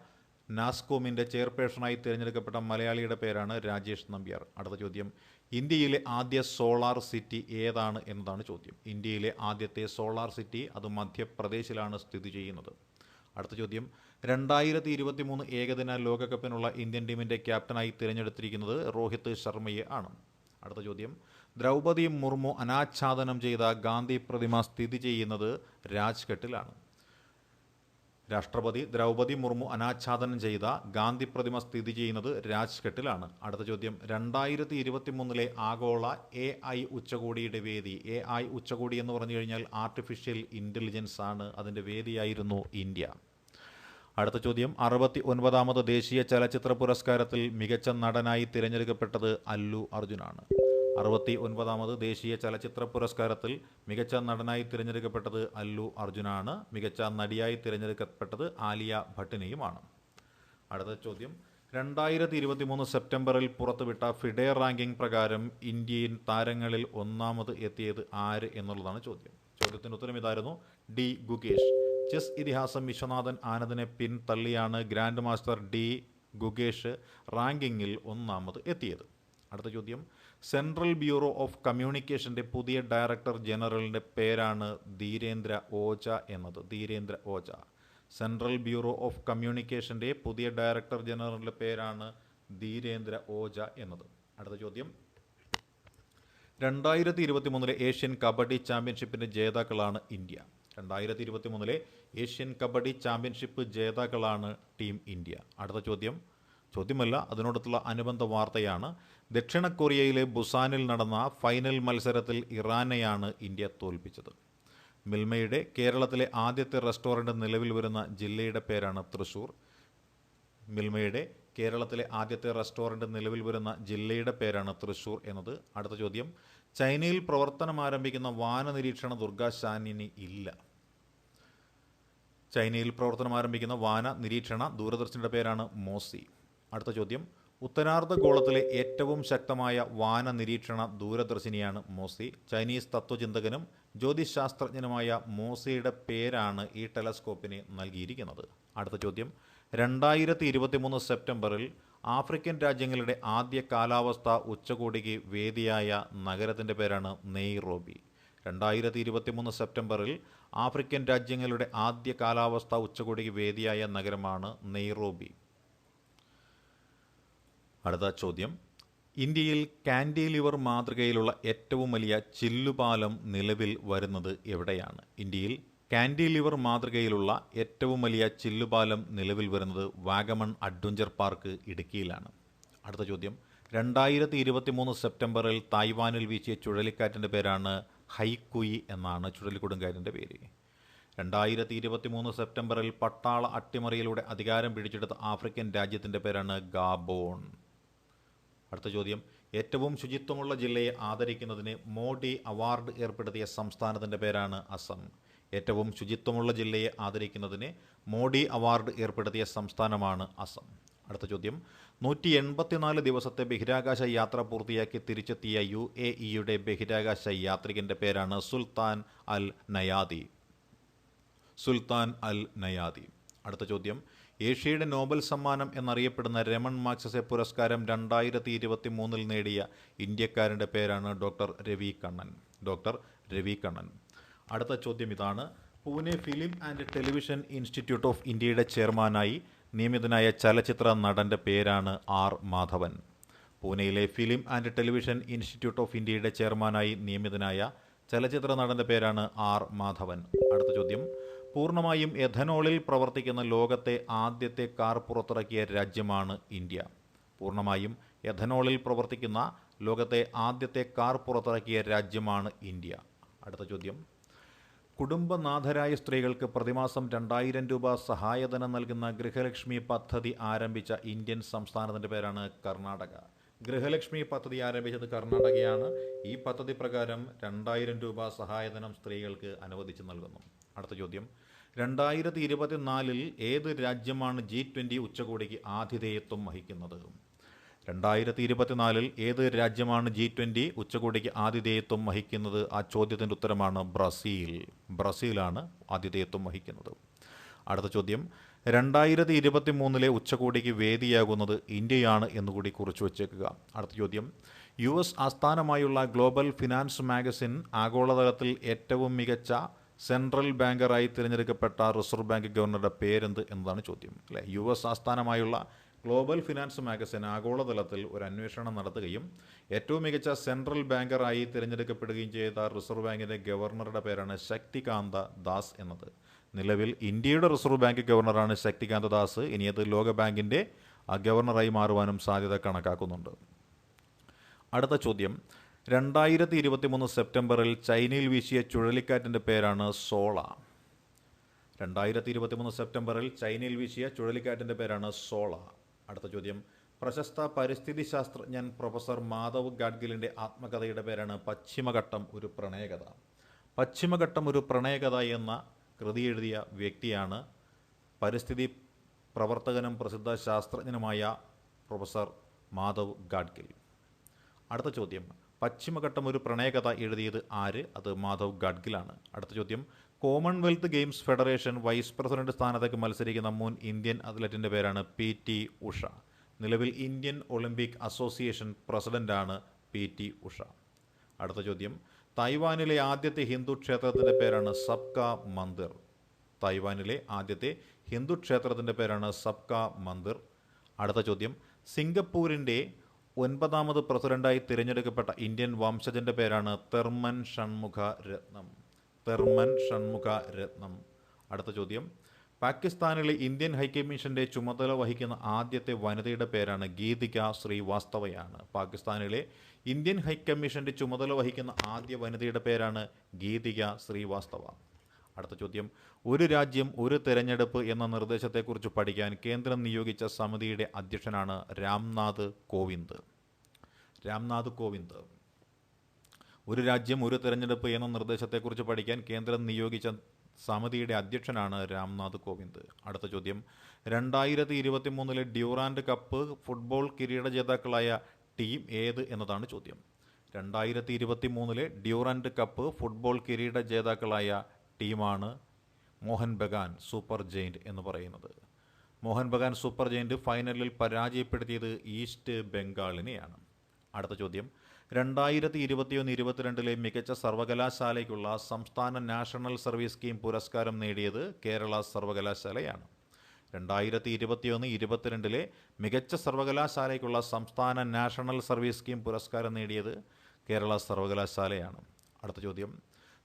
നാസ്കോമിൻ്റെ ചെയർപേഴ്സണായി തിരഞ്ഞെടുക്കപ്പെട്ട മലയാളിയുടെ പേരാണ് രാജേഷ് നമ്പ്യാർ. അടുത്ത ചോദ്യം, ഇന്ത്യയിലെ ആദ്യ സോളാർ സിറ്റി ഏതാണ് എന്നതാണ് ചോദ്യം. ഇന്ത്യയിലെ ആദ്യത്തെ സോളാർ സിറ്റി അത് മധ്യപ്രദേശിലാണ് സ്ഥിതി ചെയ്യുന്നത്. അടുത്ത ചോദ്യം, 2023 ഏകദിന ലോകകപ്പിനുള്ള ഇന്ത്യൻ ടീമിൻ്റെ ക്യാപ്റ്റനായി തിരഞ്ഞെടുത്തിരിക്കുന്നത് രോഹിത് ശർമ്മയെ ആണ്. അടുത്ത ചോദ്യം, ദ്രൗപദി മുർമു അനാച്ഛാദനം ചെയ്ത ഗാന്ധി പ്രതിമ സ്ഥിതി ചെയ്യുന്നത് രാജ്ഘട്ടിലാണ്. രാഷ്ട്രപതി ദ്രൗപദി മുർമു അനാച്ഛാദനം ചെയ്ത ഗാന്ധി പ്രതിമ സ്ഥിതി ചെയ്യുന്നത് രാജ്ഘട്ടിലാണ്. അടുത്ത ചോദ്യം, 2023 ആഗോള AI ഉച്ചകോടിയുടെ വേദി. AI ഉച്ചകോടി എന്ന് പറഞ്ഞു കഴിഞ്ഞാൽ ആർട്ടിഫിഷ്യൽ ഇൻ്റലിജൻസ് ആണ്. അതിൻ്റെ വേദിയായിരുന്നു ഇന്ത്യ. അടുത്ത ചോദ്യം, 69ാമത് ദേശീയ ചലച്ചിത്ര പുരസ്കാരത്തിൽ മികച്ച നടനായി തിരഞ്ഞെടുക്കപ്പെട്ടത് അല്ലു അർജുനാണ്. 69ാമത് ദേശീയ ചലച്ചിത്ര പുരസ്കാരത്തിൽ മികച്ച നടനായി തിരഞ്ഞെടുക്കപ്പെട്ടത് അല്ലു അർജുനാണ്. മികച്ച നടിയായി തിരഞ്ഞെടുക്കപ്പെട്ടത് ആലിയ ഭട്ടിനെയുമാണ്. അടുത്ത ചോദ്യം, 2023 സെപ്റ്റംബറിൽ പുറത്തുവിട്ട ഫിഡെ റാങ്കിംഗ് പ്രകാരം ഇന്ത്യൻ താരങ്ങളിൽ ഒന്നാമത് എത്തിയത് ആര് എന്നുള്ളതാണ് ചോദ്യം. ചോദ്യത്തിൻ്റെ ഉത്തരം ഇതായിരുന്നു, ഡി ഗുകേഷ്. ചെസ് ഇതിഹാസം വിശ്വനാഥൻ ആനന്ദിനെ പിൻതള്ളിയാണ് ഗ്രാൻഡ് മാസ്റ്റർ ഡി ഗുകേഷ് റാങ്കിങ്ങിൽ ഒന്നാമത് എത്തിയത്? അടുത്ത ചോദ്യം, സെൻട്രൽ ബ്യൂറോ ഓഫ് കമ്മ്യൂണിക്കേഷൻ്റെ പുതിയ ഡയറക്ടർ ജനറലിൻ്റെ പേരാണ് ധീരേന്ദ്ര ഓജ എന്നത്. Dhirendra Ojha. Central bureau of കമ്മ്യൂണിക്കേഷൻ്റെ പുതിയ ഡയറക്ടർ ജനറലിൻ്റെ പേരാണ് ധീരേന്ദ്ര ഓജ എന്നത്. അടുത്ത ചോദ്യം, 2023 ഏഷ്യൻ കബഡി ചാമ്പ്യൻഷിപ്പിൻ്റെ ജേതാക്കളാണ് ഇന്ത്യ. 2023 ഏഷ്യൻ കബഡി ചാമ്പ്യൻഷിപ്പ് ജേതാക്കളാണ് ടീം ഇന്ത്യ. അടുത്ത ചോദ്യമല്ല, അതിനോടൊത്തുള്ള അനുബന്ധ വാർത്തയാണ്. ദക്ഷിണ കൊറിയയിലെ ബുസാനിൽ നടന്ന ഫൈനൽ മത്സരത്തിൽ ഇറാനെയാണ് ഇന്ത്യ തോൽപ്പിച്ചത്. മിൽമയുടെ കേരളത്തിലെ ആദ്യത്തെ റെസ്റ്റോറൻറ്റ് നിലവിൽ വരുന്ന ജില്ലയുടെ പേരാണ് തൃശ്ശൂർ. മിൽമയുടെ കേരളത്തിലെ ആദ്യത്തെ റെസ്റ്റോറൻറ്റ് നിലവിൽ വരുന്ന ജില്ലയുടെ പേരാണ് തൃശ്ശൂർ എന്നത്. അടുത്ത ചോദ്യം, ചൈനയിൽ പ്രവർത്തനം ആരംഭിക്കുന്ന വാന നിരീക്ഷണ ദുർഗാശാനി ഇല്ല. ചൈനയിൽ പ്രവർത്തനം ആരംഭിക്കുന്ന വാന നിരീക്ഷണ ദൂരദർശൻ്റെ പേരാണ് മോസി. അടുത്ത ചോദ്യം, ഉത്തരാർദ്ധഗോളത്തിലെ ഏറ്റവും ശക്തമായ വാന നിരീക്ഷണ ദൂരദർശിനിയാണ് മോസി. ചൈനീസ് തത്വചിന്തകനും ജ്യോതിശാസ്ത്രജ്ഞനുമായ മോസിയുടെ പേരാണ് ഈ ടെലസ്കോപ്പിന് നൽകിയിരിക്കുന്നത്. അടുത്ത ചോദ്യം, 2023 സെപ്റ്റംബറിൽ ആഫ്രിക്കൻ രാജ്യങ്ങളുടെ ആദ്യ കാലാവസ്ഥാ ഉച്ചകോടിക്ക് വേദിയായ നഗരത്തിൻ്റെ പേരാണ് നെയ്റോബി. 2023 സെപ്റ്റംബറിൽ ആഫ്രിക്കൻ രാജ്യങ്ങളുടെ ആദ്യ കാലാവസ്ഥാ ഉച്ചകോടിക്ക് വേദിയായ നഗരമാണ് നെയ്റോബി. അടുത്ത ചോദ്യം, ഇന്ത്യയിൽ കാൻഡിലിവർ മാതൃകയിലുള്ള ഏറ്റവും വലിയ ചില്ലുപാലം നിലവിൽ വരുന്നത് എവിടെയാണ്? ഇന്ത്യയിൽ കാൻഡിലിവർ മാതൃകയിലുള്ള ഏറ്റവും വലിയ ചില്ലുപാലം നിലവിൽ വരുന്നത് വാഗമൺ അഡ്വഞ്ചർ പാർക്ക് ഇടുക്കിയിലാണ്. അടുത്ത ചോദ്യം, 2023 സെപ്റ്റംബറിൽ തായ്വാനിൽ വീശിയ ചുഴലിക്കാറ്റിൻ്റെ പേരാണ് ഹൈക്കുയി എന്നാണ് ചുഴലിക്കൊടുങ്കാറ്റിൻ്റെ പേര്. 2023 സെപ്റ്റംബറിൽ പട്ടാള അട്ടിമറിയിലൂടെ അധികാരം പിടിച്ചെടുത്ത ആഫ്രിക്കൻ രാജ്യത്തിൻ്റെ പേരാണ് ഗാബോൺ. അടുത്ത ചോദ്യം, ഏറ്റവും ശുചിത്വമുള്ള ജില്ലയെ ആദരിക്കുന്നതിന് മോഡി അവാർഡ് ഏർപ്പെടുത്തിയ സംസ്ഥാനത്തിൻ്റെ പേരാണ് അസം. ഏറ്റവും ശുചിത്വമുള്ള ജില്ലയെ ആദരിക്കുന്നതിന് മോഡി അവാർഡ് ഏർപ്പെടുത്തിയ സംസ്ഥാനമാണ് അസം. അടുത്ത ചോദ്യം, 184 ദിവസത്തെ ബഹിരാകാശ യാത്ര പൂർത്തിയാക്കി തിരിച്ചെത്തിയ UAEയുടെ ബഹിരാകാശ യാത്രികൻ്റെ പേരാണ് സുൽത്താൻ അൽ നയാദി. സുൽത്താൻ അൽ നയാദി. അടുത്ത ചോദ്യം, ഏഷ്യയുടെ നോബൽ സമ്മാനം എന്നറിയപ്പെടുന്ന രമൺ മാഗ്സസെ പുരസ്കാരം 2023 നേടിയ ഇന്ത്യക്കാരൻ്റെ പേരാണ് ഡോക്ടർ രവി കണ്ണൻ. ഡോക്ടർ രവി കണ്ണൻ. അടുത്ത ചോദ്യം ഇതാണ്, Pune film and television institute of ഇന്ത്യയുടെ ചെയർമാനായി നിയമിതനായ ചലച്ചിത്ര നടൻ്റെ പേരാണ് ആർ മാധവൻ. പൂനെയിലെ film and television institute of ഇന്ത്യയുടെ ചെയർമാനായി നിയമിതനായ ചലച്ചിത്ര നടൻ്റെ പേരാണ് ആർ മാധവൻ. അടുത്ത ചോദ്യം, പൂർണ്ണമായും എഥനോളിൽ പ്രവർത്തിക്കുന്ന ലോകത്തെ ആദ്യത്തെ കാർ പുറത്തിറക്കിയ രാജ്യമാണ് ഇന്ത്യ. പൂർണ്ണമായും എഥനോളിൽ പ്രവർത്തിക്കുന്ന ലോകത്തെ ആദ്യത്തെ കാർ പുറത്തിറക്കിയ രാജ്യമാണ് ഇന്ത്യ. അടുത്ത ചോദ്യം, കുടുംബനാഥരായ സ്ത്രീകൾക്ക് പ്രതിമാസം 2000 രൂപ സഹായധനം നൽകുന്ന ഗൃഹലക്ഷ്മി പദ്ധതി ആരംഭിച്ച ഇന്ത്യൻ സംസ്ഥാനത്തിൻ്റെ പേരാണ് കർണാടക. ഗൃഹലക്ഷ്മി പദ്ധതി ആരംഭിച്ചത് കർണാടകയാണ്. ഈ പദ്ധതി പ്രകാരം 2000 രൂപ സഹായധനം സ്ത്രീകൾക്ക് അനുവദിച്ച് നൽകുന്നു. അടുത്ത ചോദ്യം, 2024 ഏത് രാജ്യമാണ് G20 ഉച്ചകോടിക്ക് ആതിഥേയത്വം വഹിക്കുന്നത്? 2024 ഏത് രാജ്യമാണ് G20 ഉച്ചകോടിക്ക് ആതിഥേയത്വം വഹിക്കുന്നത്? ആ ചോദ്യത്തിൻ്റെ ഉത്തരമാണ് ബ്രസീൽ. ബ്രസീലാണ് ആതിഥേയത്വം വഹിക്കുന്നത്. അടുത്ത ചോദ്യം, 2023 ഉച്ചകോടിക്ക് വേദിയാകുന്നത് ഇന്ത്യയാണ് എന്നുകൂടി കുറിച്ചു വച്ചേക്കുക. അടുത്ത ചോദ്യം, US ആസ്ഥാനമായുള്ള ഗ്ലോബൽ ഫിനാൻസ് മാഗസിൻ ആഗോളതലത്തിൽ ഏറ്റവും മികച്ച സെൻട്രൽ ബാങ്കറായി തിരഞ്ഞെടുക്കപ്പെട്ട റിസർവ് ബാങ്ക് ഗവർണറുടെ പേരെന്ത് എന്നതാണ് ചോദ്യം. അല്ലേ, US ആസ്ഥാനമായുള്ള ഗ്ലോബൽ ഫിനാൻസ് മാഗസിൻ ആഗോളതലത്തിൽ ഒരു അന്വേഷണം നടത്തുകയും ഏറ്റവും മികച്ച സെൻട്രൽ ബാങ്കറായി തിരഞ്ഞെടുക്കപ്പെടുകയും ചെയ്ത റിസർവ് ബാങ്കിൻ്റെ ഗവർണറുടെ പേരാണ് ശക്തികാന്ത ദാസ് എന്നത്. നിലവിൽ ഇന്ത്യയുടെ റിസർവ് ബാങ്ക് ഗവർണറാണ് ശക്തികാന്ത ദാസ്. ഇനി അത് ലോകബാങ്കിൻ്റെ ഗവർണറായി മാറുവാനും സാധ്യത കണക്കാക്കുന്നുണ്ട്. അടുത്ത ചോദ്യം, 2023 സെപ്റ്റംബറിൽ ചൈനയിൽ വീശിയ ചുഴലിക്കാറ്റിൻ്റെ പേരാണ് സോള. 2023 സെപ്റ്റംബറിൽ ചൈനയിൽ വീശിയ ചുഴലിക്കാറ്റിൻ്റെ പേരാണ് സോള. അടുത്ത ചോദ്യം, പ്രശസ്ത പരിസ്ഥിതി ശാസ്ത്രജ്ഞൻ പ്രൊഫസർ മാധവ് ഗാഡ്ഗിലിൻ്റെ ആത്മകഥയുടെ പേരാണ് പശ്ചിമഘട്ടം ഒരു പ്രണയകഥ. പശ്ചിമഘട്ടം ഒരു പ്രണയകഥ എന്ന കൃതി എഴുതിയ വ്യക്തിയാണ് പരിസ്ഥിതി പ്രവർത്തകനും പ്രസിദ്ധ ശാസ്ത്രജ്ഞനുമായ പ്രൊഫസർ മാധവ് ഗാഡ്ഗിൽ. അടുത്ത ചോദ്യം, പശ്ചിമഘട്ടം ഒരു പ്രണയകഥ എഴുതിയത് ആര്? അത് മാധവ് ഗാഡ്ഗിലാണ്. അടുത്ത ചോദ്യം, Commonwealth Games Federation vice president സ്ഥാനത്തേക്ക് മത്സരിക്കുന്ന മുൻ ഇന്ത്യൻ അത്ലറ്റിൻ്റെ പേരാണ് PT ഉഷ. നിലവിൽ ഇന്ത്യൻ ഒളിമ്പിക് അസോസിയേഷൻ പ്രസിഡന്റാണ് PT ഉഷ. അടുത്ത ചോദ്യം, തായ്വാനിലെ ആദ്യത്തെ ഹിന്ദു ക്ഷേത്രത്തിൻ്റെ പേരാണ് സബ്ക മന്ദിർ. തായ്വാനിലെ ആദ്യത്തെ ഹിന്ദു ക്ഷേത്രത്തിൻ്റെ പേരാണ് സബ്ക മന്ദിർ. അടുത്ത ചോദ്യം, സിംഗപ്പൂരിൻ്റെ 9ാമത് പ്രസിഡന്റായി തിരഞ്ഞെടുക്കപ്പെട്ട ഇന്ത്യൻ വംശജൻ്റെ പേരാണ് തെർമൻ ഷൺമുഖ രത്നം. തെർമൻ ഷൺമുഖ രത്നം. അടുത്ത ചോദ്യം, പാകിസ്ഥാനിലെ ഇന്ത്യൻ ഹൈക്കമ്മീഷന്റെ ചുമതല വഹിക്കുന്ന ആദ്യത്തെ വനിതയുടെ പേരാണ് ഗീതിക ശ്രീവാസ്തവയാണ്. പാകിസ്ഥാനിലെ ഇന്ത്യൻ ഹൈക്കമ്മീഷന്റെ ചുമതല വഹിക്കുന്ന ആദ്യ വനിതയുടെ പേരാണ് ഗീതിക ശ്രീവാസ്തവ. അടുത്ത ചോദ്യം, ഒരു രാജ്യം ഒരു തെരഞ്ഞെടുപ്പ് എന്ന നിർദ്ദേശത്തെക്കുറിച്ച് പഠിക്കാൻ കേന്ദ്രം നിയോഗിച്ച സമിതിയുടെ അധ്യക്ഷനാണ് രാംനാഥ് കോവിന്ദ്. രാംനാഥ് കോവിന്ദ്. ഒരു രാജ്യം ഒരു തെരഞ്ഞെടുപ്പ് എന്ന നിർദ്ദേശത്തെക്കുറിച്ച് പഠിക്കാൻ കേന്ദ്രം നിയോഗിച്ച സമിതിയുടെ അധ്യക്ഷനാണ് രാംനാഥ് കോവിന്ദ്. അടുത്ത ചോദ്യം, 2023 ഡ്യൂറാൻഡ് കപ്പ് ഫുട്ബോൾ കിരീട ജേതാക്കളായ ടീം ഏത് എന്നതാണ് ചോദ്യം. 2023 ഡ്യൂറാൻഡ് കപ്പ് ഫുട്ബോൾ കിരീട ജേതാക്കളായ ടീമാണ് മോഹൻ ബഗാൻ സൂപ്പർ ജെയിൻറ്റ് എന്ന് പറയുന്നത്. മോഹൻ ബഗാൻ സൂപ്പർ ജെയിൻറ്റ് ഫൈനലിൽ പരാജയപ്പെടുത്തിയത് ഈസ്റ്റ് ബംഗാളിനെയാണ്. അടുത്ത ചോദ്യം, 2021-22 മികച്ച സർവകലാശാലയ്ക്കുള്ള സംസ്ഥാന നാഷണൽ സർവീസ് സ്കീം പുരസ്കാരം നേടിയത് കേരള സർവകലാശാലയാണ്. 2021-22 മികച്ച സർവകലാശാലയ്ക്കുള്ള സംസ്ഥാന നാഷണൽ സർവീസ് സ്കീം പുരസ്കാരം നേടിയത് കേരള സർവകലാശാലയാണ്. അടുത്ത ചോദ്യം,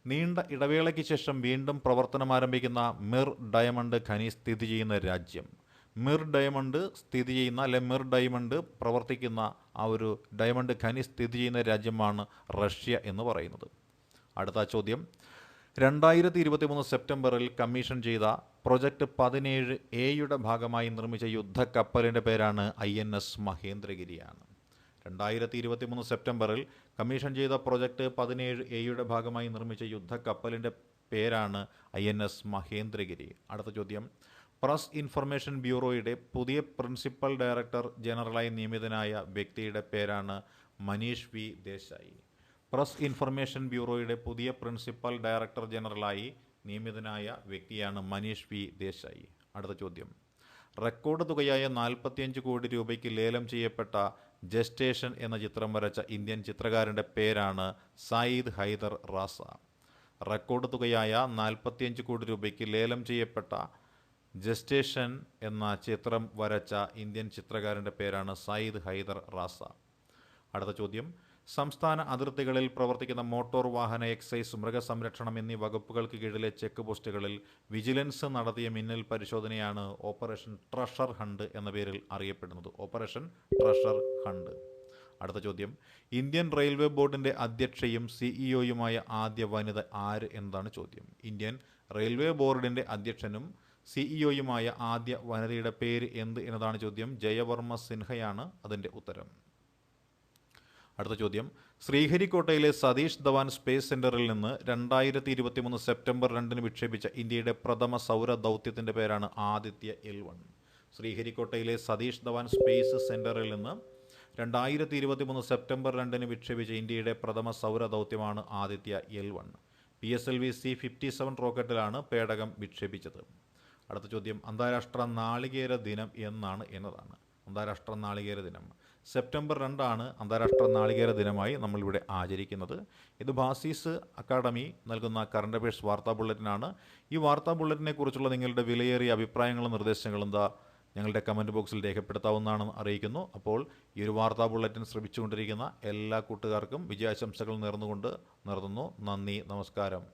നീണ്ട ഇടവേളയ്ക്ക് ശേഷം വീണ്ടും പ്രവർത്തനം ആരംഭിക്കുന്ന മിർ ഡയമണ്ട് ഖനി സ്ഥിതി ചെയ്യുന്ന രാജ്യം. മിർ ഡയമണ്ട് സ്ഥിതി ചെയ്യുന്ന മിർ ഡയമണ്ട് പ്രവർത്തിക്കുന്ന ആ ഒരു ഡയമണ്ട് ഖനി സ്ഥിതി ചെയ്യുന്ന രാജ്യമാണ് റഷ്യ എന്ന് പറയുന്നത്. അടുത്ത ചോദ്യം, 2023 സെപ്റ്റംബറിൽ കമ്മീഷൻ ചെയ്ത പ്രൊജക്ട് 17A ഭാഗമായി നിർമ്മിച്ച യുദ്ധക്കപ്പലിൻ്റെ പേരാണ് INS മഹേന്ദ്രഗിരിയാണ്. 2023 സെപ്റ്റംബറിൽ കമ്മീഷൻ ചെയ്ത പ്രൊജക്ട് 17A ഭാഗമായി നിർമ്മിച്ച യുദ്ധക്കപ്പലിൻ്റെ പേരാണ് INS മഹേന്ദ്രഗിരി. അടുത്ത ചോദ്യം, പ്രസ് ഇൻഫർമേഷൻ ബ്യൂറോയുടെ പുതിയ പ്രിൻസിപ്പൽ ഡയറക്ടർ ജനറലായി നിയമിതനായ വ്യക്തിയുടെ പേരാണ് Manish V Desai. Press information ബ്യൂറോയുടെ പുതിയ പ്രിൻസിപ്പൽ ഡയറക്ടർ ജനറലായി നിയമിതനായ വ്യക്തിയാണ് മനീഷ് V ദേശായി. അടുത്ത ചോദ്യം, റെക്കോർഡ് തുകയായ 45 കോടി രൂപയ്ക്ക് ലേലം ചെയ്യപ്പെട്ട ജസ്റ്റേഷൻ എന്ന ചിത്രം വരച്ച ഇന്ത്യൻ ചിത്രകാരൻ്റെ പേരാണ് സയ്യിദ് ഹൈദർ റാസ. റെക്കോർഡ് തുകയായ 45 കോടി രൂപയ്ക്ക് ലേലം ചെയ്യപ്പെട്ട ജസ്റ്റേഷൻ എന്ന ചിത്രം വരച്ച ഇന്ത്യൻ ചിത്രകാരൻ്റെ പേരാണ് സയ്യിദ് ഹൈദർ റാസ. അടുത്ത ചോദ്യം, സംസ്ഥാന അതിർത്തികളിൽ പ്രവർത്തിക്കുന്ന മോട്ടോർ വാഹന എക്സൈസ് മൃഗസംരക്ഷണം എന്നീ വകുപ്പുകൾക്ക് കീഴിലെ ചെക്ക് പോസ്റ്റുകളിൽ വിജിലൻസ് നടത്തിയ മിന്നൽ പരിശോധനയാണ് ഓപ്പറേഷൻ ട്രഷർ ഹണ്ട് എന്ന പേരിൽ അറിയപ്പെടുന്നത്. Operation treasure hunt. അടുത്ത ചോദ്യം, ഇന്ത്യൻ റെയിൽവേ ബോർഡിൻ്റെ അധ്യക്ഷയും CEO-യുമായ ആദ്യ വനിത ആര് എന്നതാണ് ചോദ്യം. ഇന്ത്യൻ റെയിൽവേ ബോർഡിൻ്റെ അധ്യക്ഷനും CEO-യുമായ ആദ്യ വനിതയുടെ പേര് എന്ത് എന്നതാണ് ചോദ്യം. ജയവർമ്മ സിൻഹയാണ് അതിൻ്റെ ഉത്തരം. അടുത്ത ചോദ്യം, ശ്രീഹരിക്കോട്ടയിലെ സതീഷ് ധവാൻ സ്പേസ് സെൻറ്ററിൽ നിന്ന് 2023 സെപ്റ്റംബർ 2 വിക്ഷേപിച്ച ഇന്ത്യയുടെ പ്രഥമ സൗര ദൗത്യത്തിൻ്റെ പേരാണ് ആദിത്യ L1. ശ്രീഹരിക്കോട്ടയിലെ സതീഷ് ധവാൻ സ്പേസ് സെൻറ്ററിൽ നിന്ന് 2023 സെപ്റ്റംബർ 2 വിക്ഷേപിച്ച ഇന്ത്യയുടെ പ്രഥമ സൗര ദൗത്യമാണ് ആദിത്യ L1. PSLV C-57 റോക്കറ്റിലാണ് പേടകം വിക്ഷേപിച്ചത്. അടുത്ത ചോദ്യം, അന്താരാഷ്ട്ര നാളികേര ദിനം എന്നതാണ്. അന്താരാഷ്ട്ര നാളികേര ദിനം സെപ്റ്റംബർ 2 അന്താരാഷ്ട്ര നാളികേര ദിനമായി നമ്മളിവിടെ ആചരിക്കുന്നത്. ഇത് ഭാസീസ് അക്കാഡമി നൽകുന്ന കറണ്ട് അഫയേഴ്സ് വാർത്താ ബുള്ളറ്റിനാണ്. ഈ വാർത്താ ബുള്ളറ്റിനെ കുറിച്ചുള്ള നിങ്ങളുടെ വിലയേറിയ അഭിപ്രായങ്ങളും നിർദ്ദേശങ്ങളും ഞങ്ങളുടെ കമൻറ്റ് ബോക്സിൽ രേഖപ്പെടുത്താവുന്നതാണെന്ന് അറിയിക്കുന്നു. അപ്പോൾ ഈ ഒരു വാർത്താ ബുള്ളറ്റിൻ ശ്രമിച്ചുകൊണ്ടിരിക്കുന്ന എല്ലാ കൂട്ടുകാർക്കും വിജയാശംസകൾ നേർന്നുകൊണ്ട് നിർത്തുന്നു. നന്ദി, നമസ്കാരം.